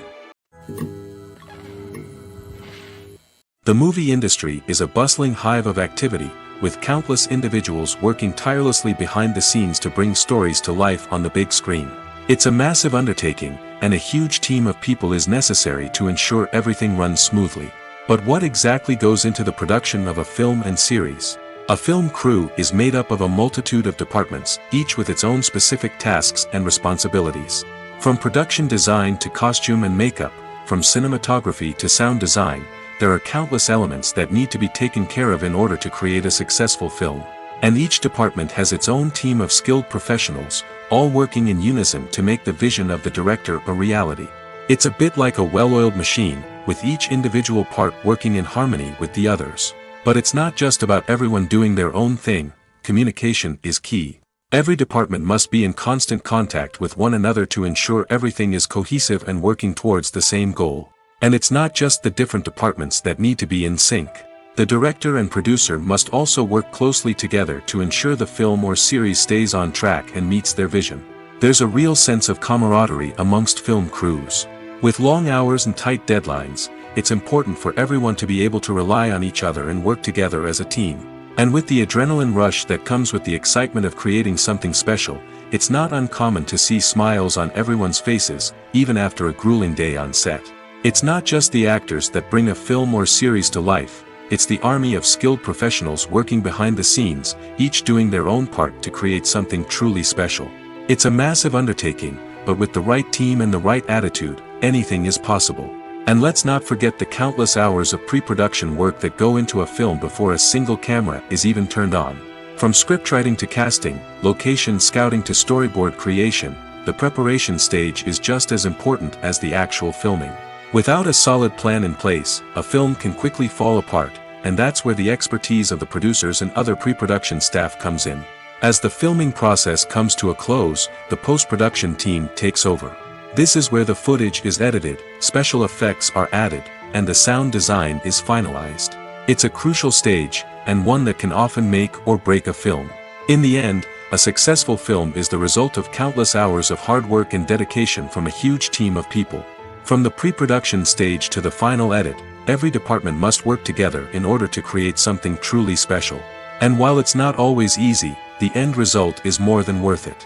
The movie industry is a bustling hive of activity, with countless individuals working tirelessly behind the scenes to bring stories to life on the big screen. It's a massive undertaking, and a huge team of people is necessary to ensure everything runs smoothly. But what exactly goes into the production of a film and series? A film crew is made up of a multitude of departments, each with its own specific tasks and responsibilities. From production design to costume and makeup, from cinematography to sound design, there are countless elements that need to be taken care of in order to create a successful film. And each department has its own team of skilled professionals, all working in unison to make the vision of the director a reality. It's a bit like a well-oiled machine, with each individual part working in harmony with the others. But it's not just about everyone doing their own thing, communication is key. Every department must be in constant contact with one another to ensure everything is cohesive and working towards the same goal. And it's not just the different departments that need to be in sync. The director and producer must also work closely together to ensure the film or series stays on track and meets their vision. There's a real sense of camaraderie amongst film crews. With long hours and tight deadlines, it's important for everyone to be able to rely on each other and work together as a team. And with the adrenaline rush that comes with the excitement of creating something special, it's not uncommon to see smiles on everyone's faces, even after a grueling day on set. It's not just the actors that bring a film or series to life, it's the army of skilled professionals working behind the scenes, each doing their own part to create something truly special. It's a massive undertaking, but with the right team and the right attitude, anything is possible. And let's not forget the countless hours of pre-production work that go into a film before a single camera is even turned on. From scriptwriting to casting, location scouting to storyboard creation, the preparation stage is just as important as the actual filming. Without a solid plan in place, a film can quickly fall apart, and that's where the expertise of the producers and other pre-production staff comes in. As the filming process comes to a close, the post-production team takes over. This is where the footage is edited, special effects are added, and the sound design is finalized. It's a crucial stage, and one that can often make or break a film. In the end, a successful film is the result of countless hours of hard work and dedication from a huge team of people. From the pre-production stage to the final edit, every department must work together in order to create something truly special. And while it's not always easy, the end result is more than worth it.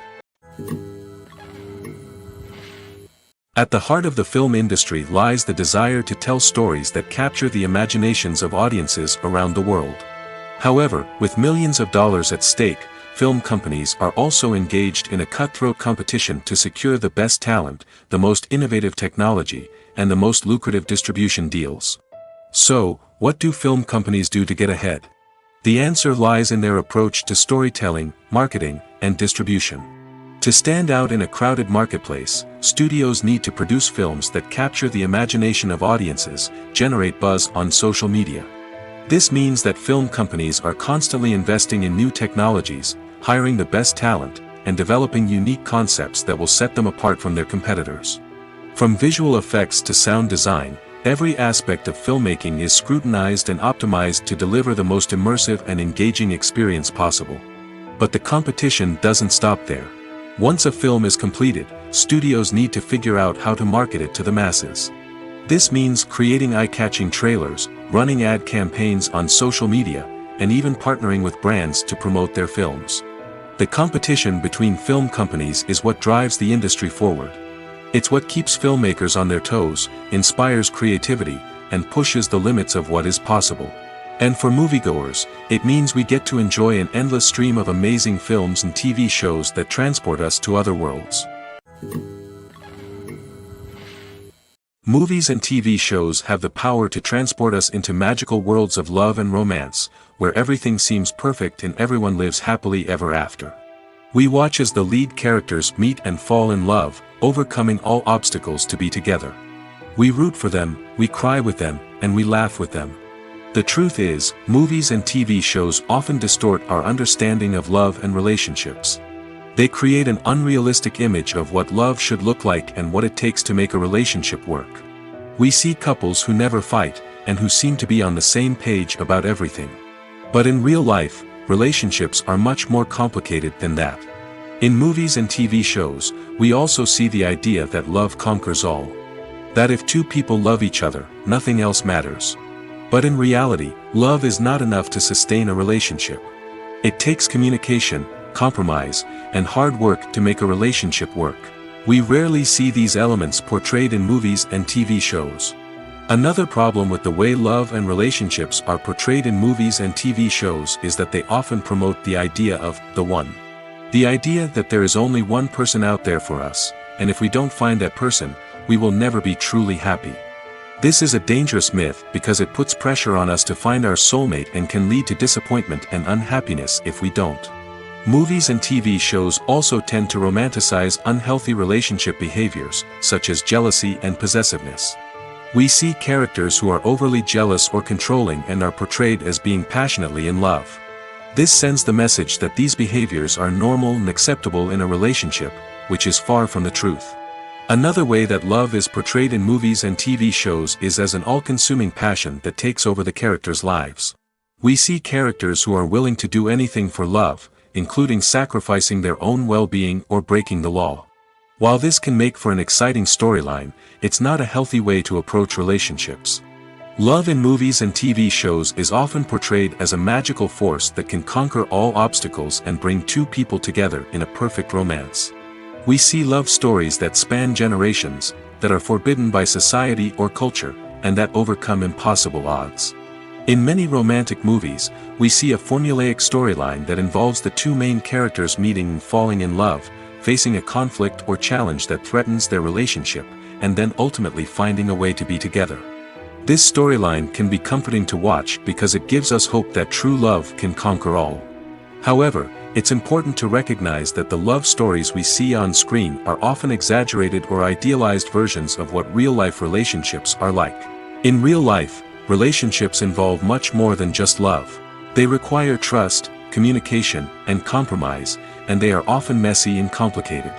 At the heart of the film industry lies the desire to tell stories that capture the imaginations of audiences around the world. However, with millions of dollars at stake, film companies are also engaged in a cutthroat competition to secure the best talent, the most innovative technology, and the most lucrative distribution deals. So, what do film companies do to get ahead? The answer lies in their approach to storytelling, marketing, and distribution. To stand out in a crowded marketplace, studios need to produce films that capture the imagination of audiences, generate buzz on social media. This means that film companies are constantly investing in new technologies, hiring the best talent, and developing unique concepts that will set them apart from their competitors. From visual effects to sound design, every aspect of filmmaking is scrutinized and optimized to deliver the most immersive and engaging experience possible. But the competition doesn't stop there. Once a film is completed, studios need to figure out how to market it to the masses. This means creating eye-catching trailers, running ad campaigns on social media, and even partnering with brands to promote their films. The competition between film companies is what drives the industry forward. It's what keeps filmmakers on their toes, inspires creativity, and pushes the limits of what is possible. And for moviegoers, it means we get to enjoy an endless stream of amazing films and TV shows that transport us to other worlds. Movies and TV shows have the power to transport us into magical worlds of love and romance, where everything seems perfect and everyone lives happily ever after. We watch as the lead characters meet and fall in love, overcoming all obstacles to be together. We root for them, we cry with them, and we laugh with them. The truth is, movies and TV shows often distort our understanding of love and relationships. They create an unrealistic image of what love should look like and what it takes to make a relationship work. We see couples who never fight, and who seem to be on the same page about everything. But in real life, relationships are much more complicated than that. In movies and TV shows, we also see the idea that love conquers all. That if two people love each other, nothing else matters. But in reality, love is not enough to sustain a relationship. It takes communication, compromise, and hard work to make a relationship work. We rarely see these elements portrayed in movies and TV shows. Another problem with the way love and relationships are portrayed in movies and TV shows is that they often promote the idea of the one. The idea that there is only one person out there for us, and if we don't find that person, we will never be truly happy. This is a dangerous myth because it puts pressure on us to find our soulmate and can lead to disappointment and unhappiness if we don't. Movies and TV shows also tend to romanticize unhealthy relationship behaviors, such as jealousy and possessiveness. We see characters who are overly jealous or controlling and are portrayed as being passionately in love. This sends the message that these behaviors are normal and acceptable in a relationship, which is far from the truth. Another way that love is portrayed in movies and TV shows is as an all-consuming passion that takes over the characters' lives. We see characters who are willing to do anything for love, including sacrificing their own well-being or breaking the law. While this can make for an exciting storyline, it's not a healthy way to approach relationships. Love in movies and TV shows is often portrayed as a magical force that can conquer all obstacles and bring two people together in a perfect romance. We see love stories that span generations, that are forbidden by society or culture, and that overcome impossible odds. In many romantic movies, we see a formulaic storyline that involves the two main characters meeting and falling in love, facing a conflict or challenge that threatens their relationship, and then ultimately finding a way to be together. This storyline can be comforting to watch because it gives us hope that true love can conquer all. However, it's important to recognize that the love stories we see on screen are often exaggerated or idealized versions of what real-life relationships are like. In real life, relationships involve much more than just love. They require trust, communication, and compromise, and they are often messy and complicated.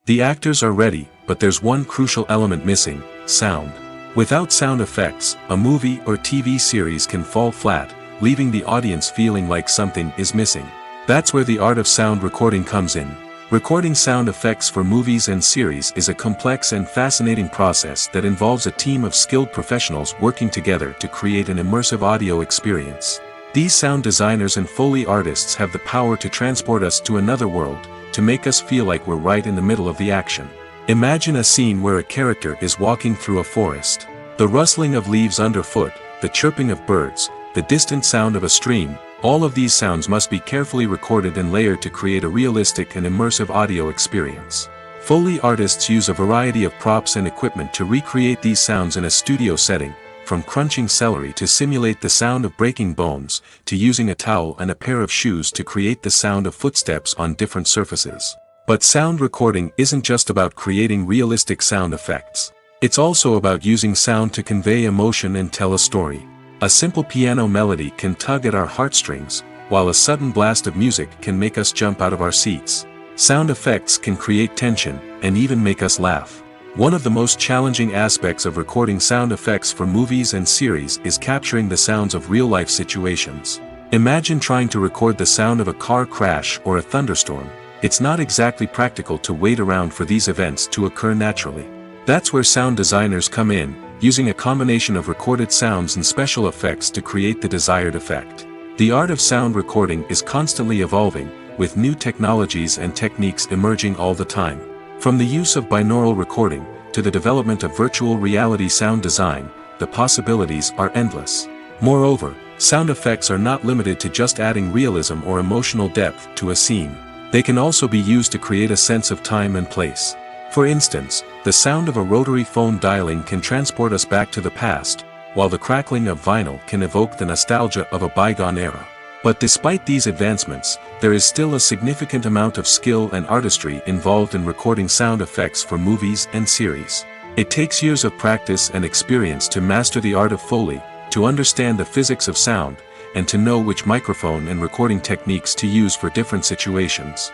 The actors are ready, but there's one crucial element missing: sound. Without sound effects, a movie or TV series can fall flat, leaving the audience feeling like something is missing. That's where the art of sound recording comes in. Recording sound effects for movies and series is a complex and fascinating process that involves a team of skilled professionals working together to create an immersive audio experience. These sound designers and Foley artists have the power to transport us to another world, to make us feel like we're right in the middle of the action. Imagine a scene where a character is walking through a forest. The rustling of leaves underfoot, the chirping of birds, the distant sound of a stream, all of these sounds must be carefully recorded and layered to create a realistic and immersive audio experience. Foley artists use a variety of props and equipment to recreate these sounds in a studio setting, from crunching celery to simulate the sound of breaking bones, to using a towel and a pair of shoes to create the sound of footsteps on different surfaces. But sound recording isn't just about creating realistic sound effects. It's also about using sound to convey emotion and tell a story. A simple piano melody can tug at our heartstrings, while a sudden blast of music can make us jump out of our seats. Sound effects can create tension, and even make us laugh. One of the most challenging aspects of recording sound effects for movies and series is capturing the sounds of real-life situations. Imagine trying to record the sound of a car crash or a thunderstorm. It's not exactly practical to wait around for these events to occur naturally. That's where sound designers come in, using a combination of recorded sounds and special effects to create the desired effect. The art of sound recording is constantly evolving, with new technologies and techniques emerging all the time. From the use of binaural recording, to the development of virtual reality sound design, the possibilities are endless. Moreover, sound effects are not limited to just adding realism or emotional depth to a scene. They can also be used to create a sense of time and place. For instance, the sound of a rotary phone dialing can transport us back to the past, while the crackling of vinyl can evoke the nostalgia of a bygone era. But despite these advancements, there is still a significant amount of skill and artistry involved in recording sound effects for movies and series. It takes years of practice and experience to master the art of Foley, to understand the physics of sound, and to know which microphone and recording techniques to use for different situations.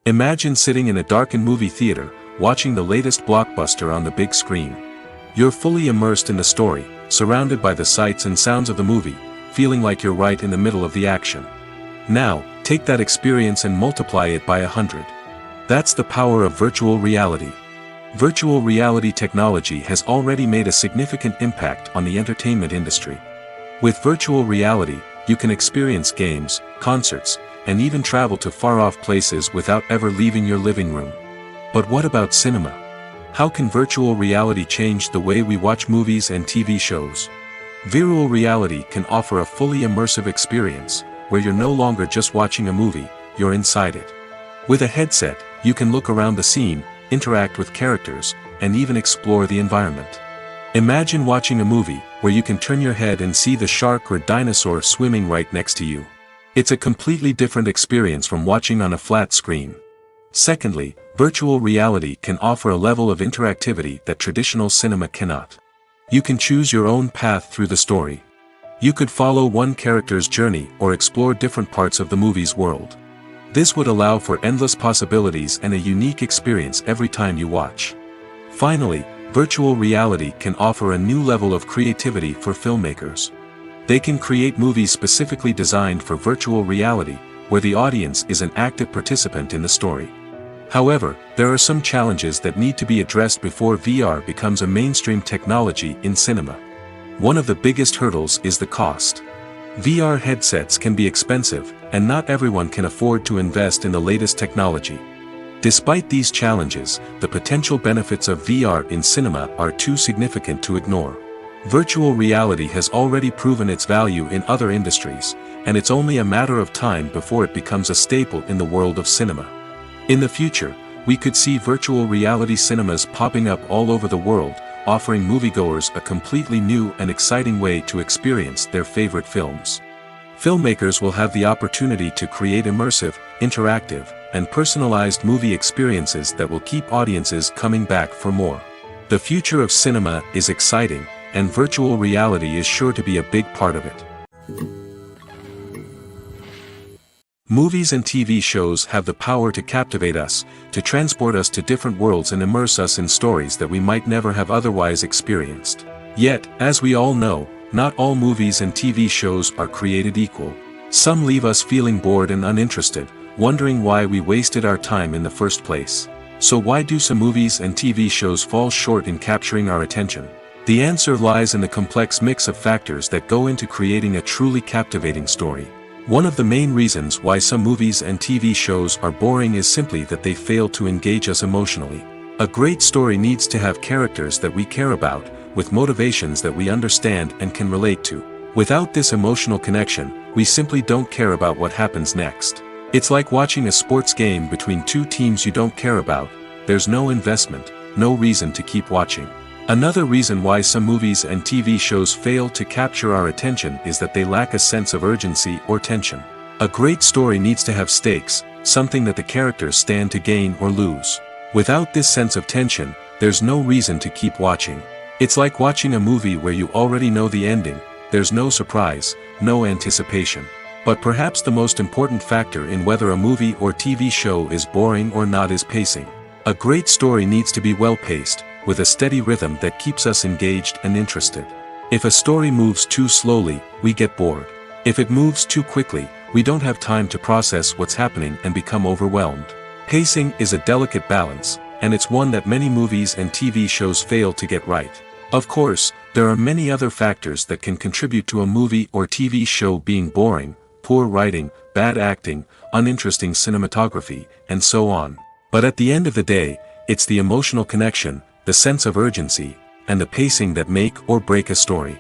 Imagine sitting in a darkened movie theater, watching the latest blockbuster on the big screen. You're fully immersed in the story, surrounded by the sights and sounds of the movie, feeling like you're right in the middle of the action. Now, take that experience and multiply it by 100. That's the power of virtual reality. Virtual reality technology has already made a significant impact on the entertainment industry. With virtual reality, you can experience games, concerts, and even travel to far-off places without ever leaving your living room. But what about cinema? How can virtual reality change the way we watch movies and TV shows? Virtual reality can offer a fully immersive experience, where you're no longer just watching a movie, you're inside it. With a headset, you can look around the scene, interact with characters, and even explore the environment. Imagine watching a movie where you can turn your head and see the shark or dinosaur swimming right next to you. It's a completely different experience from watching on a flat screen. Secondly, virtual reality can offer a level of interactivity that traditional cinema cannot. You can choose your own path through the story. You could follow one character's journey or explore different parts of the movie's world. This would allow for endless possibilities and a unique experience every time you watch. Finally, virtual reality can offer a new level of creativity for filmmakers. They can create movies specifically designed for virtual reality, where the audience is an active participant in the story. However, there are some challenges that need to be addressed before VR becomes a mainstream technology in cinema. One of the biggest hurdles is the cost. VR headsets can be expensive, and not everyone can afford to invest in the latest technology. Despite these challenges, the potential benefits of VR in cinema are too significant to ignore. Virtual reality has already proven its value in other industries, and it's only a matter of time before it becomes a staple in the world of cinema. In the future, we could see virtual reality cinemas popping up all over the world, offering moviegoers a completely new and exciting way to experience their favorite films. Filmmakers will have the opportunity to create immersive, interactive, and personalized movie experiences that will keep audiences coming back for more. The future of cinema is exciting, and virtual reality is sure to be a big part of it. Movies and TV shows have the power to captivate us, to transport us to different worlds and immerse us in stories that we might never have otherwise experienced. Yet, as we all know, not all movies and TV shows are created equal. Some leave us feeling bored and uninterested, wondering why we wasted our time in the first place. So why do some movies and TV shows fall short in capturing our attention? The answer lies in the complex mix of factors that go into creating a truly captivating story. One of the main reasons why some movies and TV shows are boring is simply that they fail to engage us emotionally. A great story needs to have characters that we care about, with motivations that we understand and can relate to. Without this emotional connection, we simply don't care about what happens next. It's like watching a sports game between two teams you don't care about. There's no investment, no reason to keep watching. Another reason why some movies and TV shows fail to capture our attention is that they lack a sense of urgency or tension. A great story needs to have stakes, something that the characters stand to gain or lose. Without this sense of tension, there's no reason to keep watching. It's like watching a movie where you already know the ending. There's no surprise, no anticipation. But perhaps the most important factor in whether a movie or TV show is boring or not is pacing. A great story needs to be well-paced, with a steady rhythm that keeps us engaged and interested. If a story moves too slowly, we get bored. If it moves too quickly, we don't have time to process what's happening and become overwhelmed. Pacing is a delicate balance, and it's one that many movies and TV shows fail to get right. Of course, there are many other factors that can contribute to a movie or TV show being boring: poor writing, bad acting, uninteresting cinematography, and so on. But at the end of the day, it's the emotional connection, the sense of urgency, and the pacing that make or break a story.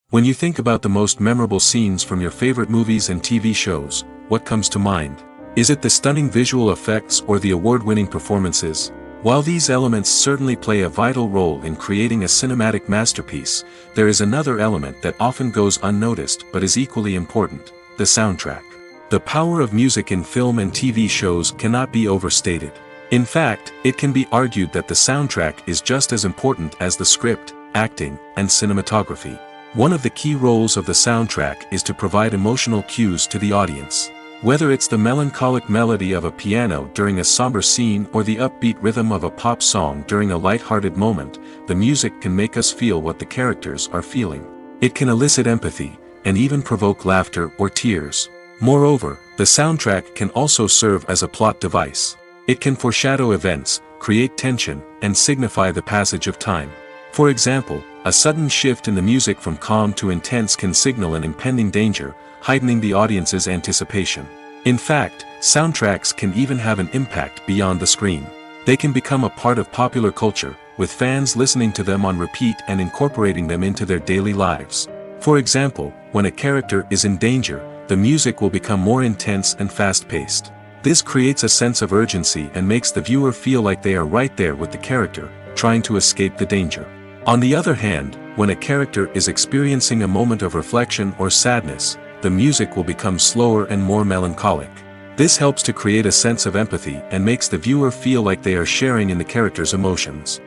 When you think about the most memorable scenes from your favorite movies and TV shows, what comes to mind? Is it the stunning visual effects or the award-winning performances? While these elements certainly play a vital role in creating a cinematic masterpiece, there is another element that often goes unnoticed but is equally important: the soundtrack. The power of music in film and TV shows cannot be overstated. In fact, it can be argued that the soundtrack is just as important as the script, acting, and cinematography. One of the key roles of the soundtrack is to provide emotional cues to the audience. Whether it's the melancholic melody of a piano during a somber scene or the upbeat rhythm of a pop song during a light-hearted moment, the music can make us feel what the characters are feeling. It can elicit empathy, and even provoke laughter or tears. Moreover, the soundtrack can also serve as a plot device. It can foreshadow events, create tension, and signify the passage of time. For example, a sudden shift in the music from calm to intense can signal an impending danger, heightening the audience's anticipation. In fact, soundtracks can even have an impact beyond the screen. They can become a part of popular culture, with fans listening to them on repeat and incorporating them into their daily lives. For example, when a character is in danger, the music will become more intense and fast-paced. This creates a sense of urgency and makes the viewer feel like they are right there with the character, trying to escape the danger. On the other hand, when a character is experiencing a moment of reflection or sadness, the music will become slower and more melancholic. This helps to create a sense of empathy and makes the viewer feel like they are sharing in the character's emotions.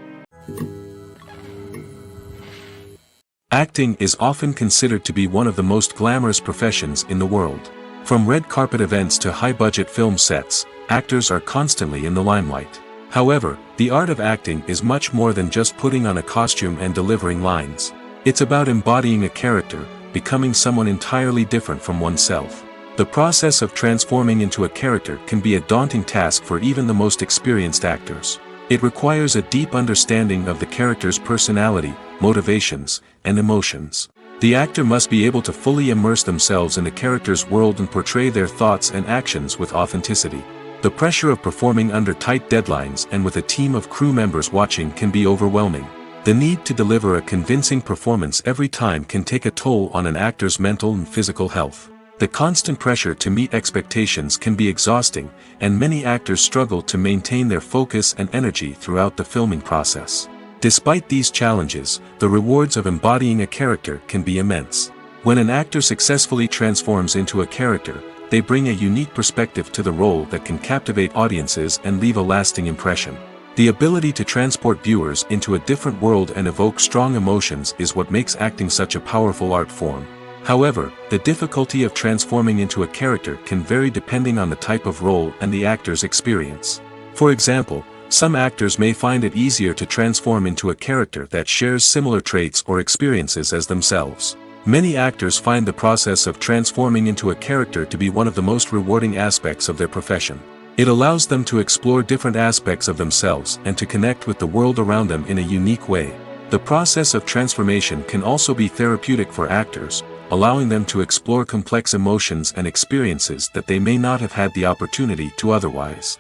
Acting is often considered to be one of the most glamorous professions in the world. From red carpet events to high-budget film sets, actors are constantly in the limelight. However, the art of acting is much more than just putting on a costume and delivering lines. It's about embodying a character, becoming someone entirely different from oneself. The process of transforming into a character can be a daunting task for even the most experienced actors. It requires a deep understanding of the character's personality, motivations, and emotions. The actor must be able to fully immerse themselves in the character's world and portray their thoughts and actions with authenticity. The pressure of performing under tight deadlines and with a team of crew members watching can be overwhelming. The need to deliver a convincing performance every time can take a toll on an actor's mental and physical health. The constant pressure to meet expectations can be exhausting, and many actors struggle to maintain their focus and energy throughout the filming process. Despite these challenges, the rewards of embodying a character can be immense. When an actor successfully transforms into a character, they bring a unique perspective to the role that can captivate audiences and leave a lasting impression. The ability to transport viewers into a different world and evoke strong emotions is what makes acting such a powerful art form. However, the difficulty of transforming into a character can vary depending on the type of role and the actor's experience. For example, some actors may find it easier to transform into a character that shares similar traits or experiences as themselves. Many actors find the process of transforming into a character to be one of the most rewarding aspects of their profession. It allows them to explore different aspects of themselves and to connect with the world around them in a unique way. The process of transformation can also be therapeutic for actors, allowing them to explore complex emotions and experiences that they may not have had the opportunity to otherwise.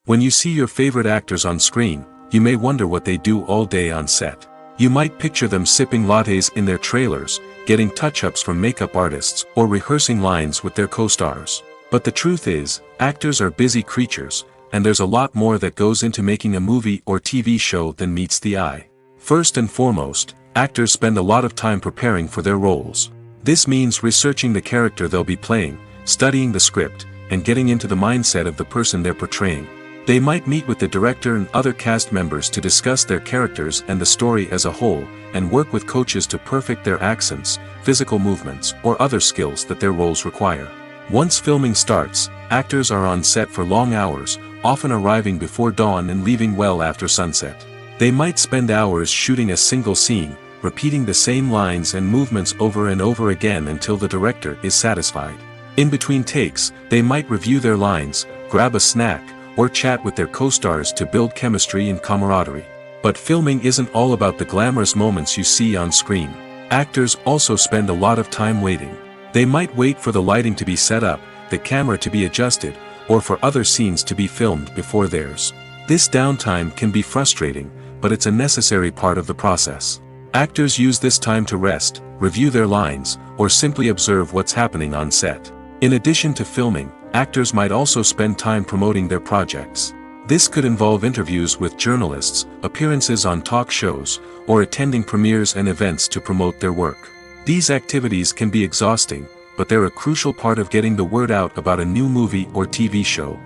When you see your favorite actors on screen, you may wonder what they do all day on set. You might picture them sipping lattes in their trailers, getting touch-ups from makeup artists, or rehearsing lines with their co-stars. But the truth is, actors are busy creatures, and there's a lot more that goes into making a movie or TV show than meets the eye. First and foremost, actors spend a lot of time preparing for their roles. This means researching the character they'll be playing, studying the script, and getting into the mindset of the person they're portraying. They might meet with the director and other cast members to discuss their characters and the story as a whole, and work with coaches to perfect their accents, physical movements, or other skills that their roles require. Once filming starts, actors are on set for long hours, often arriving before dawn and leaving well after sunset. They might spend hours shooting a single scene, repeating the same lines and movements over and over again until the director is satisfied. In between takes, they might review their lines, grab a snack, or chat with their co-stars to build chemistry and camaraderie. But filming isn't all about the glamorous moments you see on screen. Actors also spend a lot of time waiting. They might wait for the lighting to be set up, the camera to be adjusted, or for other scenes to be filmed before theirs. This downtime can be frustrating, but it's a necessary part of the process. Actors use this time to rest, review their lines, or simply observe what's happening on set. In addition to filming, actors might also spend time promoting their projects. This could involve interviews with journalists, appearances on talk shows, or attending premieres and events to promote their work. These activities can be exhausting, but they're a crucial part of getting the word out about a new movie or TV show.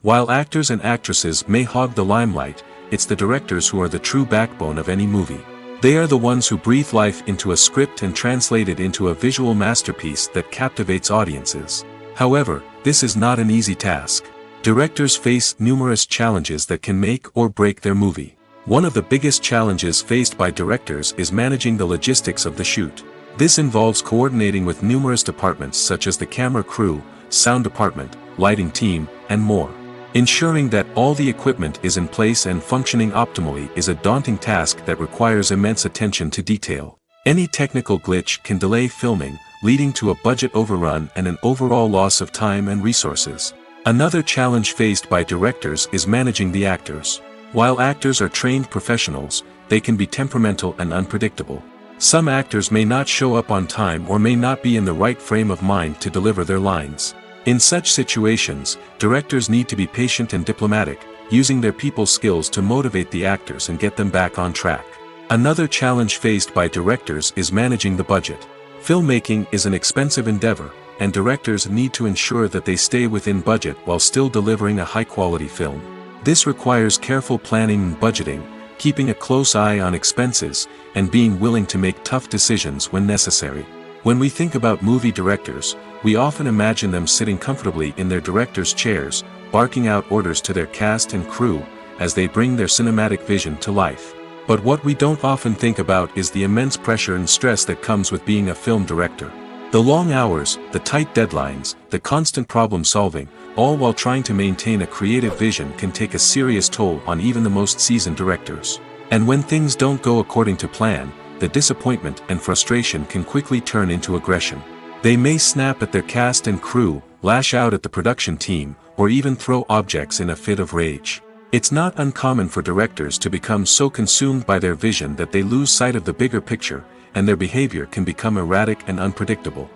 While actors and actresses may hog the limelight, it's the directors who are the true backbone of any movie. They are the ones who breathe life into a script and translate it into a visual masterpiece that captivates audiences. However, this is not an easy task. Directors face numerous challenges that can make or break their movie. One of the biggest challenges faced by directors is managing the logistics of the shoot. This involves coordinating with numerous departments such as the camera crew, sound department, lighting team, and more. Ensuring that all the equipment is in place and functioning optimally is a daunting task that requires immense attention to detail. Any technical glitch can delay filming, leading to a budget overrun and an overall loss of time and resources. Another challenge faced by directors is managing the actors. While actors are trained professionals, they can be temperamental and unpredictable. Some actors may not show up on time or may not be in the right frame of mind to deliver their lines. In such situations, directors need to be patient and diplomatic, using their people skills to motivate the actors and get them back on track. Another challenge faced by directors is managing the budget. Filmmaking is an expensive endeavor, and directors need to ensure that they stay within budget while still delivering a high-quality film. This requires careful planning and budgeting, keeping a close eye on expenses, and being willing to make tough decisions when necessary. When we think about movie directors, we often imagine them sitting comfortably in their director's chairs, barking out orders to their cast and crew, as they bring their cinematic vision to life. But what we don't often think about is the immense pressure and stress that comes with being a film director. The long hours, the tight deadlines, the constant problem solving, all while trying to maintain a creative vision can take a serious toll on even the most seasoned directors. And when things don't go according to plan, the disappointment and frustration can quickly turn into aggression. They may snap at their cast and crew, lash out at the production team, or even throw objects in a fit of rage. It's not uncommon for directors to become so consumed by their vision that they lose sight of the bigger picture, and their behavior can become erratic and unpredictable.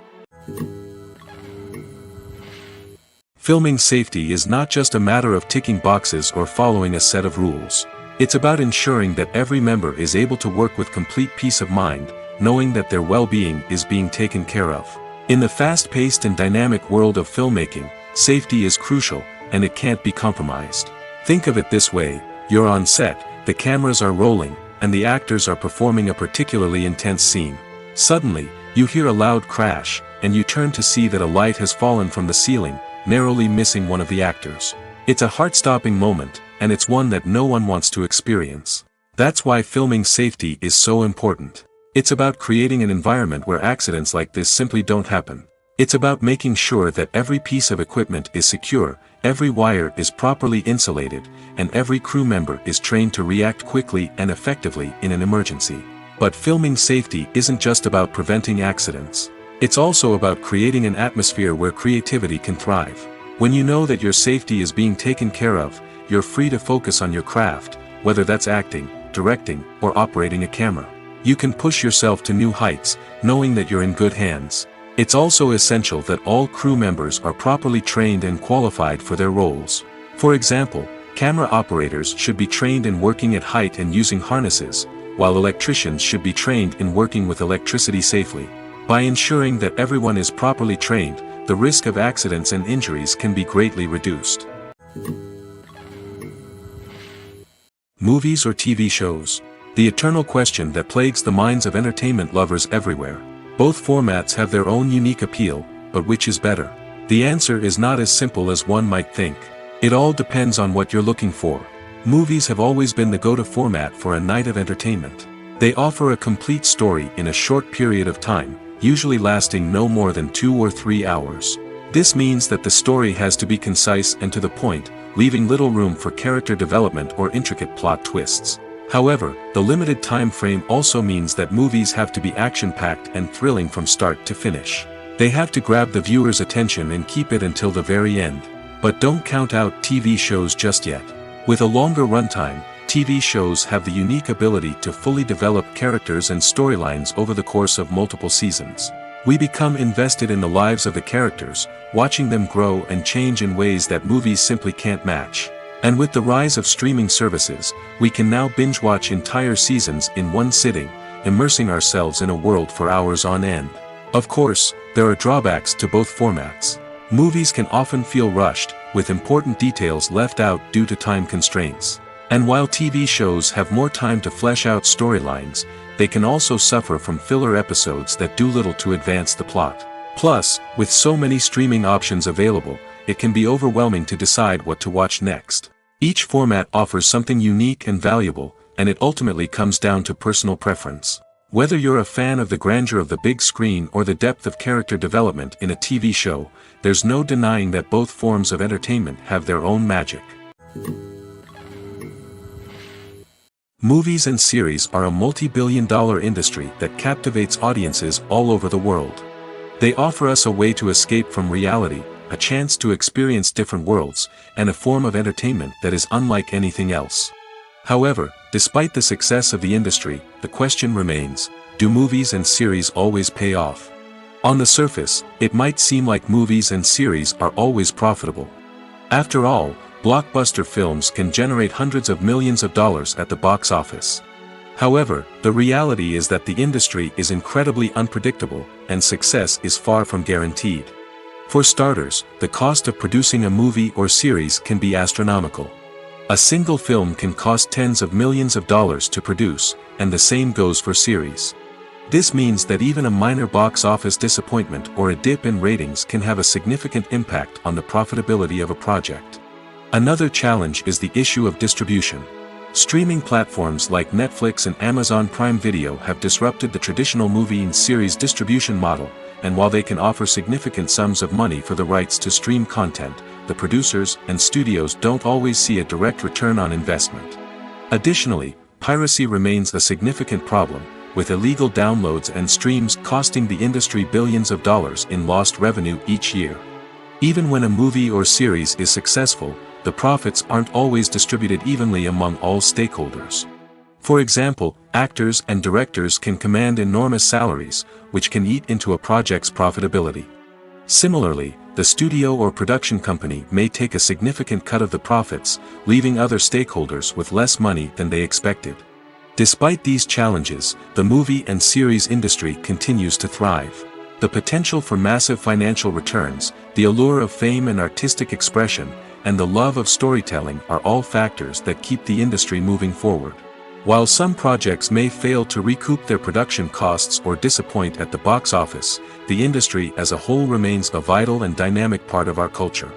Filming safety is not just a matter of ticking boxes or following a set of rules. It's about ensuring that every member is able to work with complete peace of mind, knowing that their well-being is being taken care of. In the fast-paced and dynamic world of filmmaking, safety is crucial, and it can't be compromised. Think of it this way: you're on set, the cameras are rolling, and the actors are performing a particularly intense scene. Suddenly, you hear a loud crash, and you turn to see that a light has fallen from the ceiling, narrowly missing one of the actors. It's a heart-stopping moment, and it's one that no one wants to experience. That's why filming safety is so important. It's about creating an environment where accidents like this simply don't happen. It's about making sure that every piece of equipment is secure, every wire is properly insulated, and every crew member is trained to react quickly and effectively in an emergency. But filming safety isn't just about preventing accidents. It's also about creating an atmosphere where creativity can thrive. When you know that your safety is being taken care of, you're free to focus on your craft, whether that's acting, directing, or operating a camera. You can push yourself to new heights, knowing that you're in good hands. It's also essential that all crew members are properly trained and qualified for their roles. For example, camera operators should be trained in working at height and using harnesses, while electricians should be trained in working with electricity safely. By ensuring that everyone is properly trained, the risk of accidents and injuries can be greatly reduced. Movies or TV shows? The eternal question that plagues the minds of entertainment lovers everywhere. Both formats have their own unique appeal, but which is better? The answer is not as simple as one might think. It all depends on what you're looking for. Movies have always been the go-to format for a night of entertainment. They offer a complete story in a short period of time, usually lasting no more than 2 or 3 hours. This means that the story has to be concise and to the point, leaving little room for character development or intricate plot twists. However, the limited time frame also means that movies have to be action-packed and thrilling from start to finish. They have to grab the viewer's attention and keep it until the very end. But don't count out TV shows just yet. With a longer runtime, TV shows have the unique ability to fully develop characters and storylines over the course of multiple seasons. We become invested in the lives of the characters, watching them grow and change in ways that movies simply can't match. And with the rise of streaming services, we can now binge-watch entire seasons in one sitting, immersing ourselves in a world for hours on end. Of course, there are drawbacks to both formats. Movies can often feel rushed, with important details left out due to time constraints. And while TV shows have more time to flesh out storylines, they can also suffer from filler episodes that do little to advance the plot. Plus, with so many streaming options available, it can be overwhelming to decide what to watch next. Each format offers something unique and valuable, and it ultimately comes down to personal preference. Whether you're a fan of the grandeur of the big screen or the depth of character development in a TV show, there's no denying that both forms of entertainment have their own magic. Movies and series are a multi-billion-dollar industry that captivates audiences all over the world. They offer us a way to escape from reality, a chance to experience different worlds, and a form of entertainment that is unlike anything else. However, despite the success of the industry, the question remains, do movies and series always pay off? On the surface, it might seem like movies and series are always profitable. After all, blockbuster films can generate hundreds of millions of dollars at the box office. However, the reality is that the industry is incredibly unpredictable, and success is far from guaranteed. For starters, the cost of producing a movie or series can be astronomical. A single film can cost tens of millions of dollars to produce, and the same goes for series. This means that even a minor box office disappointment or a dip in ratings can have a significant impact on the profitability of a project. Another challenge is the issue of distribution. Streaming platforms like Netflix and Amazon Prime Video have disrupted the traditional movie and series distribution model, and while they can offer significant sums of money for the rights to stream content, the producers and studios don't always see a direct return on investment. Additionally, piracy remains a significant problem, with illegal downloads and streams costing the industry billions of dollars in lost revenue each year. Even when a movie or series is successful, the profits aren't always distributed evenly among all stakeholders. For example, actors and directors can command enormous salaries, which can eat into a project's profitability. Similarly, the studio or production company may take a significant cut of the profits, leaving other stakeholders with less money than they expected. Despite these challenges, the movie and series industry continues to thrive. The potential for massive financial returns, the allure of fame and artistic expression, and the love of storytelling are all factors that keep the industry moving forward. While some projects may fail to recoup their production costs or disappoint at the box office, the industry as a whole remains a vital and dynamic part of our culture.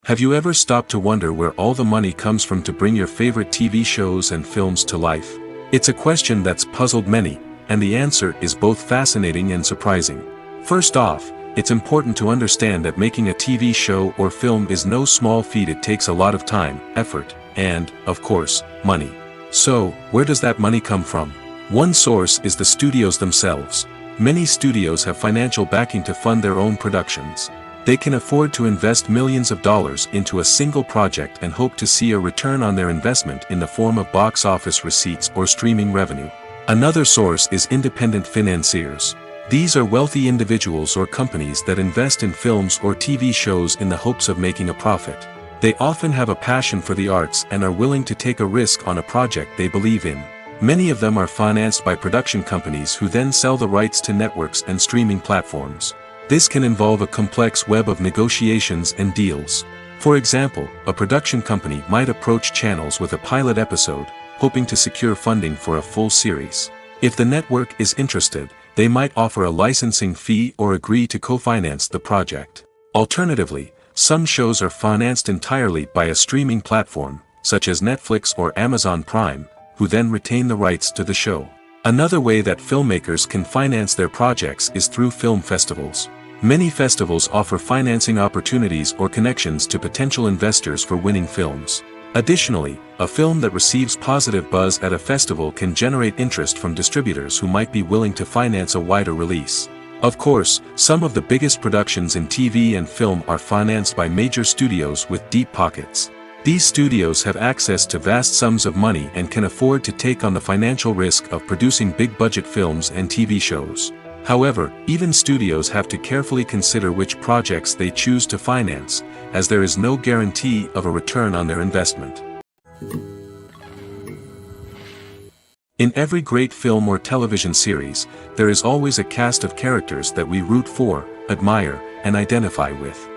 Have you ever stopped to wonder where all the money comes from to bring your favorite TV shows and films to life? It's a question that's puzzled many, and the answer is both fascinating and surprising. First off, it's important to understand that making a TV show or film is no small feat. It takes a lot of time, effort, and, of course, money. So, where does that money come from? One source is the studios themselves. Many studios have financial backing to fund their own productions. They can afford to invest millions of dollars into a single project and hope to see a return on their investment in the form of box office receipts or streaming revenue. Another source is independent financiers. These are wealthy individuals or companies that invest in films or TV shows in the hopes of making a profit. They often have a passion for the arts and are willing to take a risk on a project they believe in. Many of them are financed by production companies who then sell the rights to networks and streaming platforms. This can involve a complex web of negotiations and deals. For example, a production company might approach channels with a pilot episode, hoping to secure funding for a full series. If the network is interested, they might offer a licensing fee or agree to co-finance the project. Alternatively, some shows are financed entirely by a streaming platform, such as Netflix or Amazon Prime, who then retain the rights to the show. Another way that filmmakers can finance their projects is through film festivals. Many festivals offer financing opportunities or connections to potential investors for winning films. Additionally, a film that receives positive buzz at a festival can generate interest from distributors who might be willing to finance a wider release. Of course, some of the biggest productions in TV and film are financed by major studios with deep pockets. These studios have access to vast sums of money and can afford to take on the financial risk of producing big-budget films and TV shows. However, even studios have to carefully consider which projects they choose to finance, as there is no guarantee of a return on their investment. In every great film or television series, there is always a cast of characters that we root for, admire, and identify with.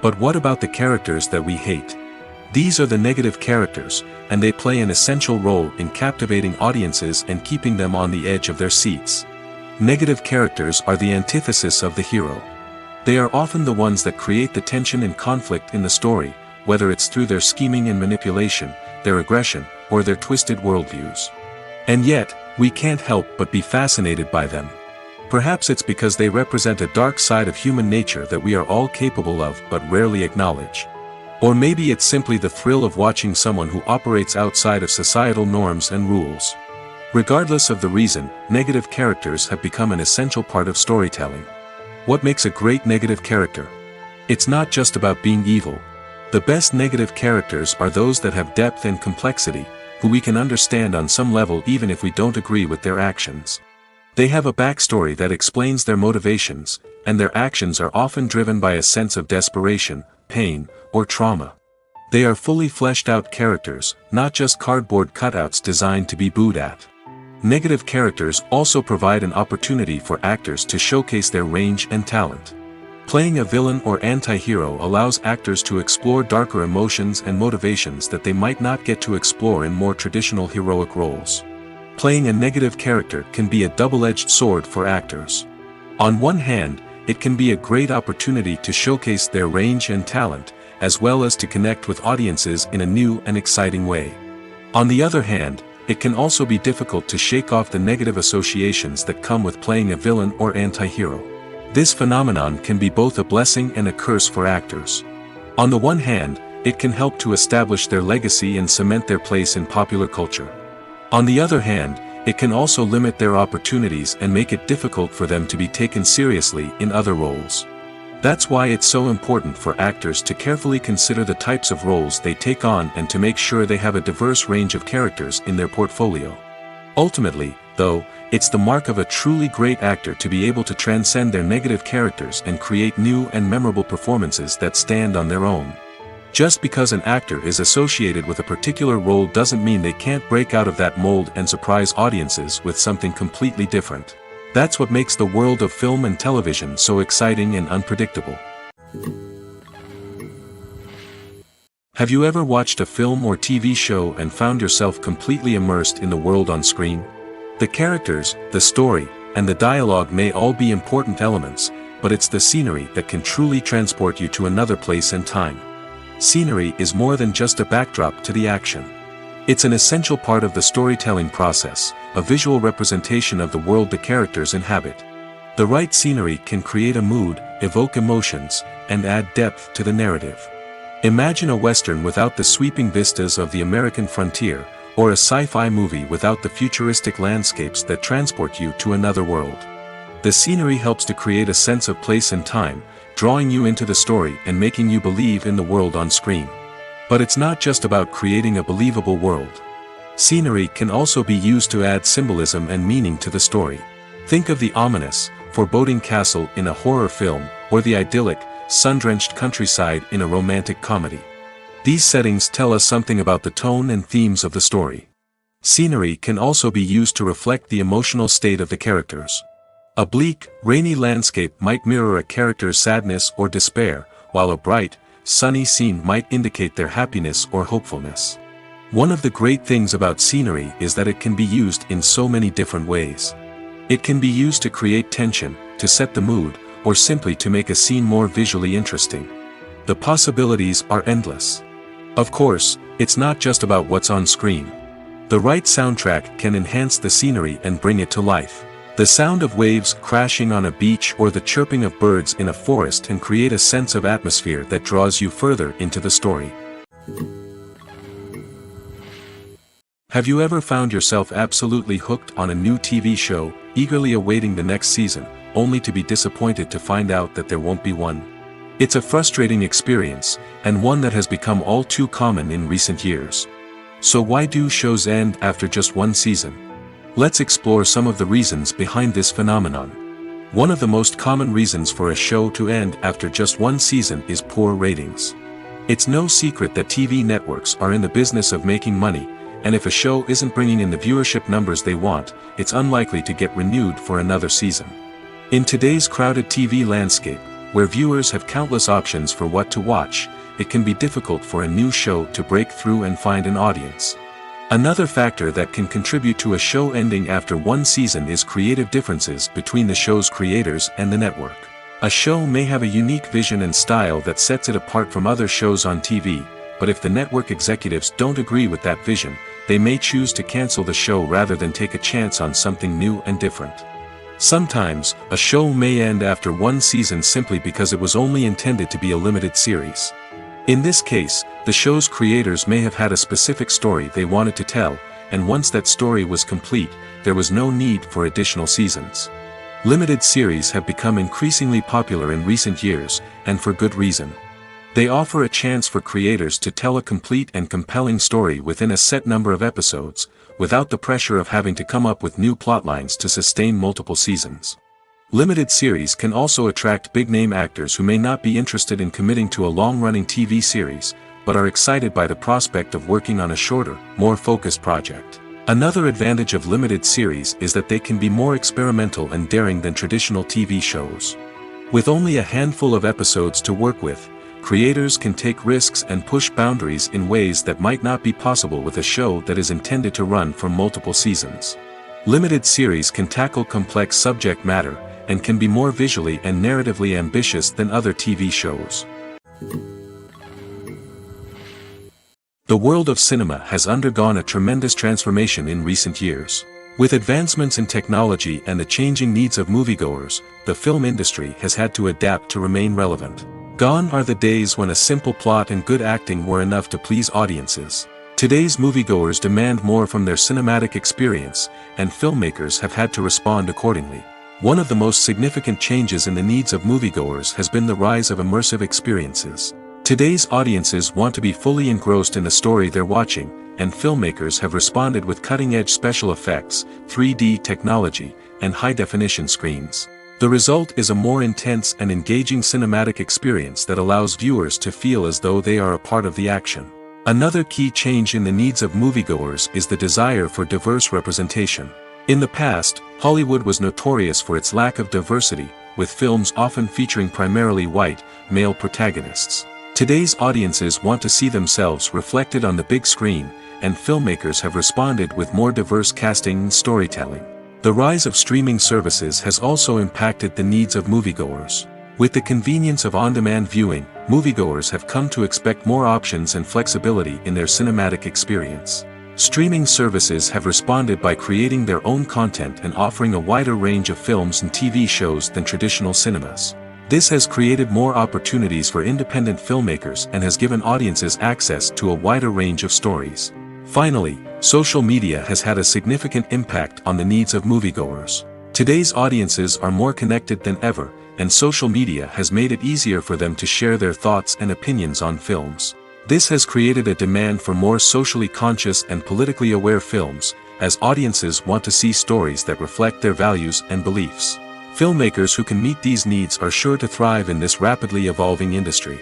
But what about the characters that we hate? These are the negative characters, and they play an essential role in captivating audiences and keeping them on the edge of their seats. Negative characters are the antithesis of the hero. They are often the ones that create the tension and conflict in the story, whether it's through their scheming and manipulation, their aggression, or their twisted worldviews. And yet, we can't help but be fascinated by them. Perhaps it's because they represent a dark side of human nature that we are all capable of but rarely acknowledge. Or maybe it's simply the thrill of watching someone who operates outside of societal norms and rules. Regardless of the reason, negative characters have become an essential part of storytelling. What makes a great negative character? It's not just about being evil. The best negative characters are those that have depth and complexity, who we can understand on some level even if we don't agree with their actions. They have a backstory that explains their motivations, and their actions are often driven by a sense of desperation, pain, or trauma. They are fully fleshed out characters, not just cardboard cutouts designed to be booed at. Negative characters also provide an opportunity for actors to showcase their range and talent. Playing a villain or anti-hero allows actors to explore darker emotions and motivations that they might not get to explore in more traditional heroic roles. Playing a negative character can be a double-edged sword for actors. On one hand, it can be a great opportunity to showcase their range and talent, as well as to connect with audiences in a new and exciting way. On the other hand, it can also be difficult to shake off the negative associations that come with playing a villain or anti-hero. This phenomenon can be both a blessing and a curse for actors. On the one hand, it can help to establish their legacy and cement their place in popular culture. On the other hand, it can also limit their opportunities and make it difficult for them to be taken seriously in other roles. That's why it's so important for actors to carefully consider the types of roles they take on and to make sure they have a diverse range of characters in their portfolio. Ultimately, though, it's the mark of a truly great actor to be able to transcend their negative characters and create new and memorable performances that stand on their own. Just because an actor is associated with a particular role doesn't mean they can't break out of that mold and surprise audiences with something completely different. That's what makes the world of film and television so exciting and unpredictable. Have you ever watched a film or TV show and found yourself completely immersed in the world on screen? The characters, the story, and the dialogue may all be important elements, but it's the scenery that can truly transport you to another place and time. Scenery is more than just a backdrop to the action. It's an essential part of the storytelling process, a visual representation of the world the characters inhabit. The right scenery can create a mood, evoke emotions, and add depth to the narrative. Imagine a Western without the sweeping vistas of the American frontier, or a sci-fi movie without the futuristic landscapes that transport you to another world. The scenery helps to create a sense of place and time, drawing you into the story and making you believe in the world on screen. But it's not just about creating a believable world. Scenery can also be used to add symbolism and meaning to the story. Think of the ominous, foreboding castle in a horror film, or the idyllic, sun-drenched countryside in a romantic comedy. These settings tell us something about the tone and themes of the story. Scenery can also be used to reflect the emotional state of the characters. A bleak, rainy landscape might mirror a character's sadness or despair, while a bright, sunny scene might indicate their happiness or hopefulness. One of the great things about scenery is that it can be used in so many different ways. It can be used to create tension, to set the mood, or simply to make a scene more visually interesting. The possibilities are endless. Of course, it's not just about what's on screen. The right soundtrack can enhance the scenery and bring it to life. The sound of waves crashing on a beach or the chirping of birds in a forest can create a sense of atmosphere that draws you further into the story. Have you ever found yourself absolutely hooked on a new TV show, eagerly awaiting the next season, only to be disappointed to find out that there won't be one? It's a frustrating experience, and one that has become all too common in recent years. So why do shows end after just one season? Let's explore some of the reasons behind this phenomenon. One of the most common reasons for a show to end after just one season is poor ratings. It's no secret that TV networks are in the business of making money, and if a show isn't bringing in the viewership numbers they want, it's unlikely to get renewed for another season. In today's crowded TV landscape, where viewers have countless options for what to watch, it can be difficult for a new show to break through and find an audience. Another factor that can contribute to a show ending after one season is creative differences between the show's creators and the network. A show may have a unique vision and style that sets it apart from other shows on TV, but if the network executives don't agree with that vision, they may choose to cancel the show rather than take a chance on something new and different. Sometimes, a show may end after one season simply because it was only intended to be a limited series. In this case, the show's creators may have had a specific story they wanted to tell, and once that story was complete, there was no need for additional seasons. Limited series have become increasingly popular in recent years, and for good reason. They offer a chance for creators to tell a complete and compelling story within a set number of episodes, without the pressure of having to come up with new plotlines to sustain multiple seasons. Limited series can also attract big-name actors who may not be interested in committing to a long-running TV series, but are excited by the prospect of working on a shorter, more focused project. Another advantage of limited series is that they can be more experimental and daring than traditional TV shows. With only a handful of episodes to work with, creators can take risks and push boundaries in ways that might not be possible with a show that is intended to run for multiple seasons. Limited series can tackle complex subject matter, and can be more visually and narratively ambitious than other TV shows. The world of cinema has undergone a tremendous transformation in recent years. With advancements in technology and the changing needs of moviegoers, the film industry has had to adapt to remain relevant. Gone are the days when a simple plot and good acting were enough to please audiences. Today's moviegoers demand more from their cinematic experience, and filmmakers have had to respond accordingly. One of the most significant changes in the needs of moviegoers has been the rise of immersive experiences. Today's audiences want to be fully engrossed in the story they're watching, and filmmakers have responded with cutting-edge special effects, 3D technology, and high-definition screens. The result is a more intense and engaging cinematic experience that allows viewers to feel as though they are a part of the action. Another key change in the needs of moviegoers is the desire for diverse representation. In the past, Hollywood was notorious for its lack of diversity, with films often featuring primarily white, male protagonists. Today's audiences want to see themselves reflected on the big screen, and filmmakers have responded with more diverse casting and storytelling. The rise of streaming services has also impacted the needs of moviegoers. With the convenience of on-demand viewing, moviegoers have come to expect more options and flexibility in their cinematic experience. Streaming services have responded by creating their own content and offering a wider range of films and TV shows than traditional cinemas. This has created more opportunities for independent filmmakers and has given audiences access to a wider range of stories. Finally, social media has had a significant impact on the needs of moviegoers. Today's audiences are more connected than ever, and social media has made it easier for them to share their thoughts and opinions on films. This has created a demand for more socially conscious and politically aware films, as audiences want to see stories that reflect their values and beliefs. Filmmakers who can meet these needs are sure to thrive in this rapidly evolving industry.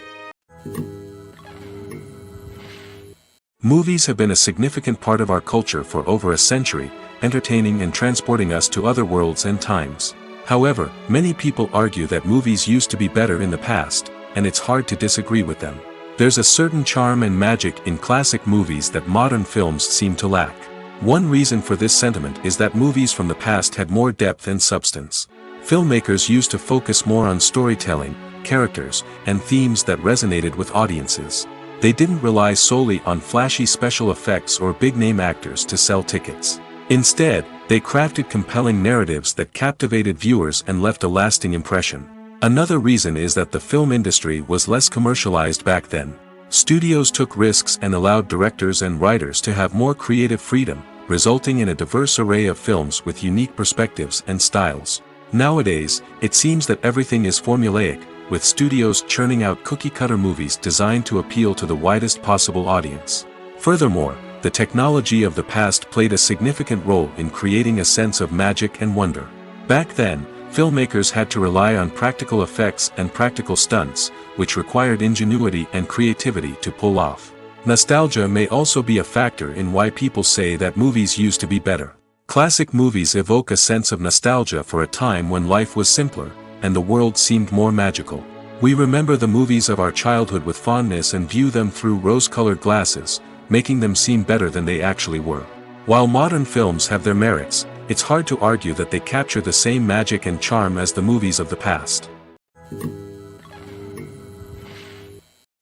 Movies have been a significant part of our culture for over a century, entertaining and transporting us to other worlds and times. However, many people argue that movies used to be better in the past, and it's hard to disagree with them. There's a certain charm and magic in classic movies that modern films seem to lack. One reason for this sentiment is that movies from the past had more depth and substance. Filmmakers used to focus more on storytelling, characters, and themes that resonated with audiences. They didn't rely solely on flashy special effects or big-name actors to sell tickets. Instead, they crafted compelling narratives that captivated viewers and left a lasting impression. Another reason is that the film industry was less commercialized back then. Studios took risks and allowed directors and writers to have more creative freedom, resulting in a diverse array of films with unique perspectives and styles. Nowadays, it seems that everything is formulaic, with studios churning out cookie-cutter movies designed to appeal to the widest possible audience. Furthermore, the technology of the past played a significant role in creating a sense of magic and wonder. Back then, filmmakers had to rely on practical effects and practical stunts, which required ingenuity and creativity to pull off. Nostalgia may also be a factor in why people say that movies used to be better. Classic movies evoke a sense of nostalgia for a time when life was simpler, and the world seemed more magical. We remember the movies of our childhood with fondness and view them through rose-colored glasses, making them seem better than they actually were. While modern films have their merits, it's hard to argue that they capture the same magic and charm as the movies of the past.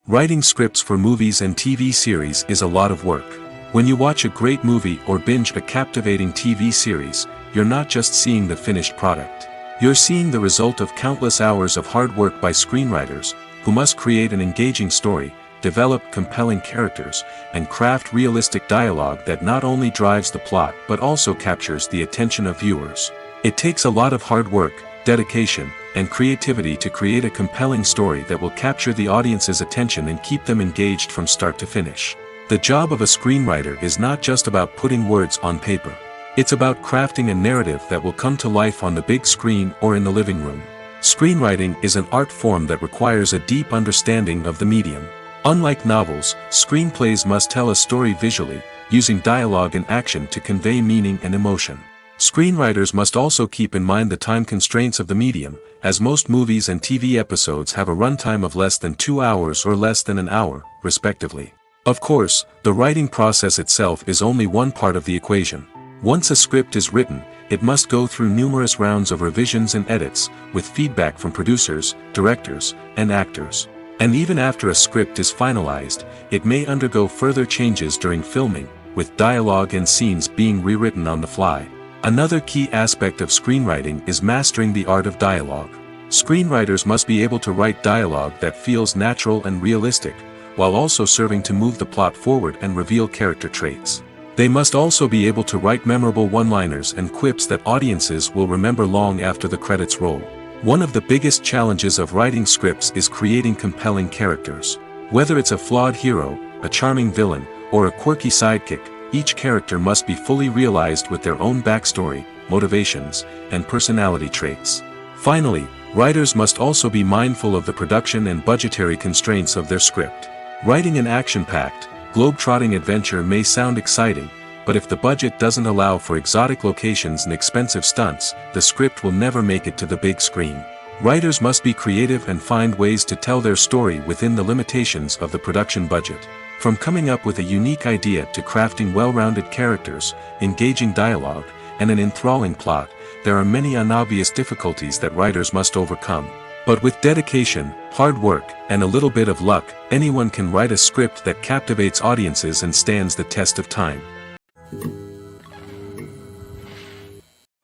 Writing scripts for movies and TV series is a lot of work. When you watch a great movie or binge a captivating TV series, you're not just seeing the finished product. You're seeing the result of countless hours of hard work by screenwriters, who must create an engaging story, develop compelling characters, and craft realistic dialogue that not only drives the plot but also captures the attention of viewers. It takes a lot of hard work, dedication, and creativity to create a compelling story that will capture the audience's attention and keep them engaged from start to finish. The job of a screenwriter is not just about putting words on paper. It's about crafting a narrative that will come to life on the big screen or in the living room. Screenwriting is an art form that requires a deep understanding of the medium. Unlike novels, screenplays must tell a story visually, using dialogue and action to convey meaning and emotion. Screenwriters must also keep in mind the time constraints of the medium, as most movies and TV episodes have a runtime of less than 2 hours or less than an hour, respectively. Of course, the writing process itself is only one part of the equation. Once a script is written, it must go through numerous rounds of revisions and edits, with feedback from producers, directors, and actors. And even after a script is finalized, it may undergo further changes during filming, with dialogue and scenes being rewritten on the fly. Another key aspect of screenwriting is mastering the art of dialogue. Screenwriters must be able to write dialogue that feels natural and realistic, while also serving to move the plot forward and reveal character traits. They must also be able to write memorable one-liners and quips that audiences will remember long after the credits roll. One of the biggest challenges of writing scripts is creating compelling characters. Whether it's a flawed hero, a charming villain, or a quirky sidekick, each character must be fully realized with their own backstory, motivations, and personality traits. Finally, writers must also be mindful of the production and budgetary constraints of their script. Writing an action-packed, globe-trotting adventure may sound exciting, but if the budget doesn't allow for exotic locations and expensive stunts, the script will never make it to the big screen. Writers must be creative and find ways to tell their story within the limitations of the production budget. From coming up with a unique idea to crafting well-rounded characters, engaging dialogue, and an enthralling plot, there are many unobvious difficulties that writers must overcome. But with dedication, hard work, and a little bit of luck, anyone can write a script that captivates audiences and stands the test of time.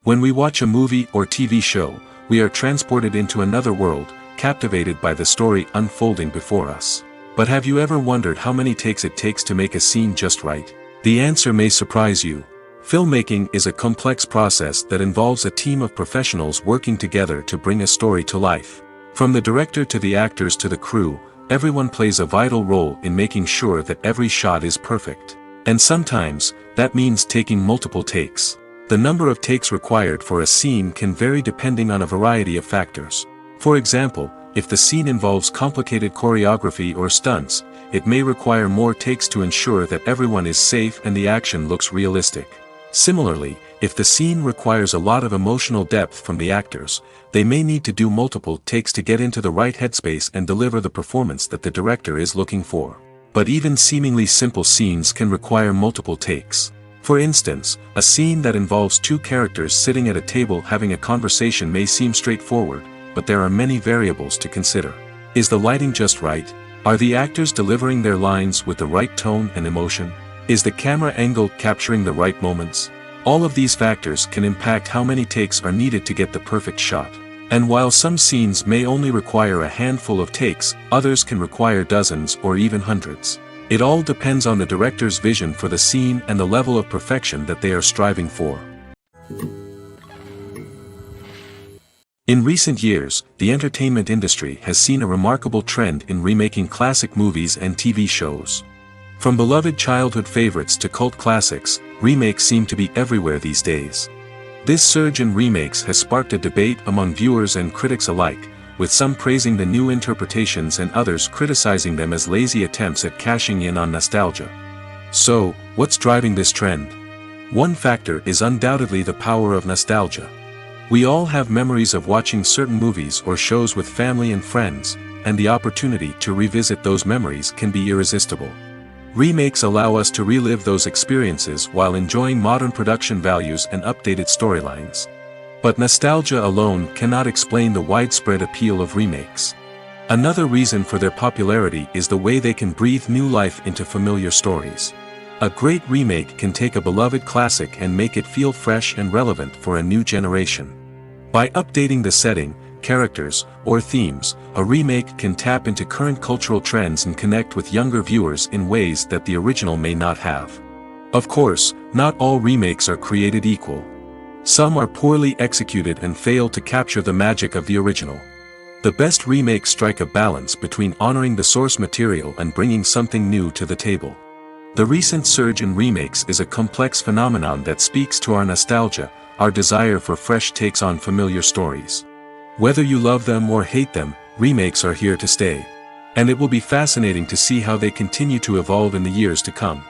When we watch a movie or TV show, we are transported into another world, captivated by the story unfolding before us. But have you ever wondered how many takes it takes to make a scene just right? The answer may surprise you. Filmmaking is a complex process that involves a team of professionals working together to bring a story to life. From the director to the actors to the crew, everyone plays a vital role in making sure that every shot is perfect. And sometimes, that means taking multiple takes. The number of takes required for a scene can vary depending on a variety of factors. For example, if the scene involves complicated choreography or stunts, it may require more takes to ensure that everyone is safe and the action looks realistic. Similarly, if the scene requires a lot of emotional depth from the actors, they may need to do multiple takes to get into the right headspace and deliver the performance that the director is looking for. But even seemingly simple scenes can require multiple takes. For instance, a scene that involves two characters sitting at a table having a conversation may seem straightforward, but there are many variables to consider. Is the lighting just right? Are the actors delivering their lines with the right tone and emotion? Is the camera angle capturing the right moments? All of these factors can impact how many takes are needed to get the perfect shot. And while some scenes may only require a handful of takes, others can require dozens or even hundreds. It all depends on the director's vision for the scene and the level of perfection that they are striving for. In recent years, the entertainment industry has seen a remarkable trend in remaking classic movies and TV shows. From beloved childhood favorites to cult classics, remakes seem to be everywhere these days. This surge in remakes has sparked a debate among viewers and critics alike, with some praising the new interpretations and others criticizing them as lazy attempts at cashing in on nostalgia. So, what's driving this trend? One factor is undoubtedly the power of nostalgia. We all have memories of watching certain movies or shows with family and friends, and the opportunity to revisit those memories can be irresistible. Remakes allow us to relive those experiences while enjoying modern production values and updated storylines. But nostalgia alone cannot explain the widespread appeal of remakes. Another reason for their popularity is the way they can breathe new life into familiar stories. A great remake can take a beloved classic and make it feel fresh and relevant for a new generation. By updating the setting, characters, or themes, a remake can tap into current cultural trends and connect with younger viewers in ways that the original may not have. Of course, not all remakes are created equal. Some are poorly executed and fail to capture the magic of the original. The best remakes strike a balance between honoring the source material and bringing something new to the table. The recent surge in remakes is a complex phenomenon that speaks to our nostalgia, our desire for fresh takes on familiar stories. Whether you love them or hate them, remakes are here to stay. And it will be fascinating to see how they continue to evolve in the years to come.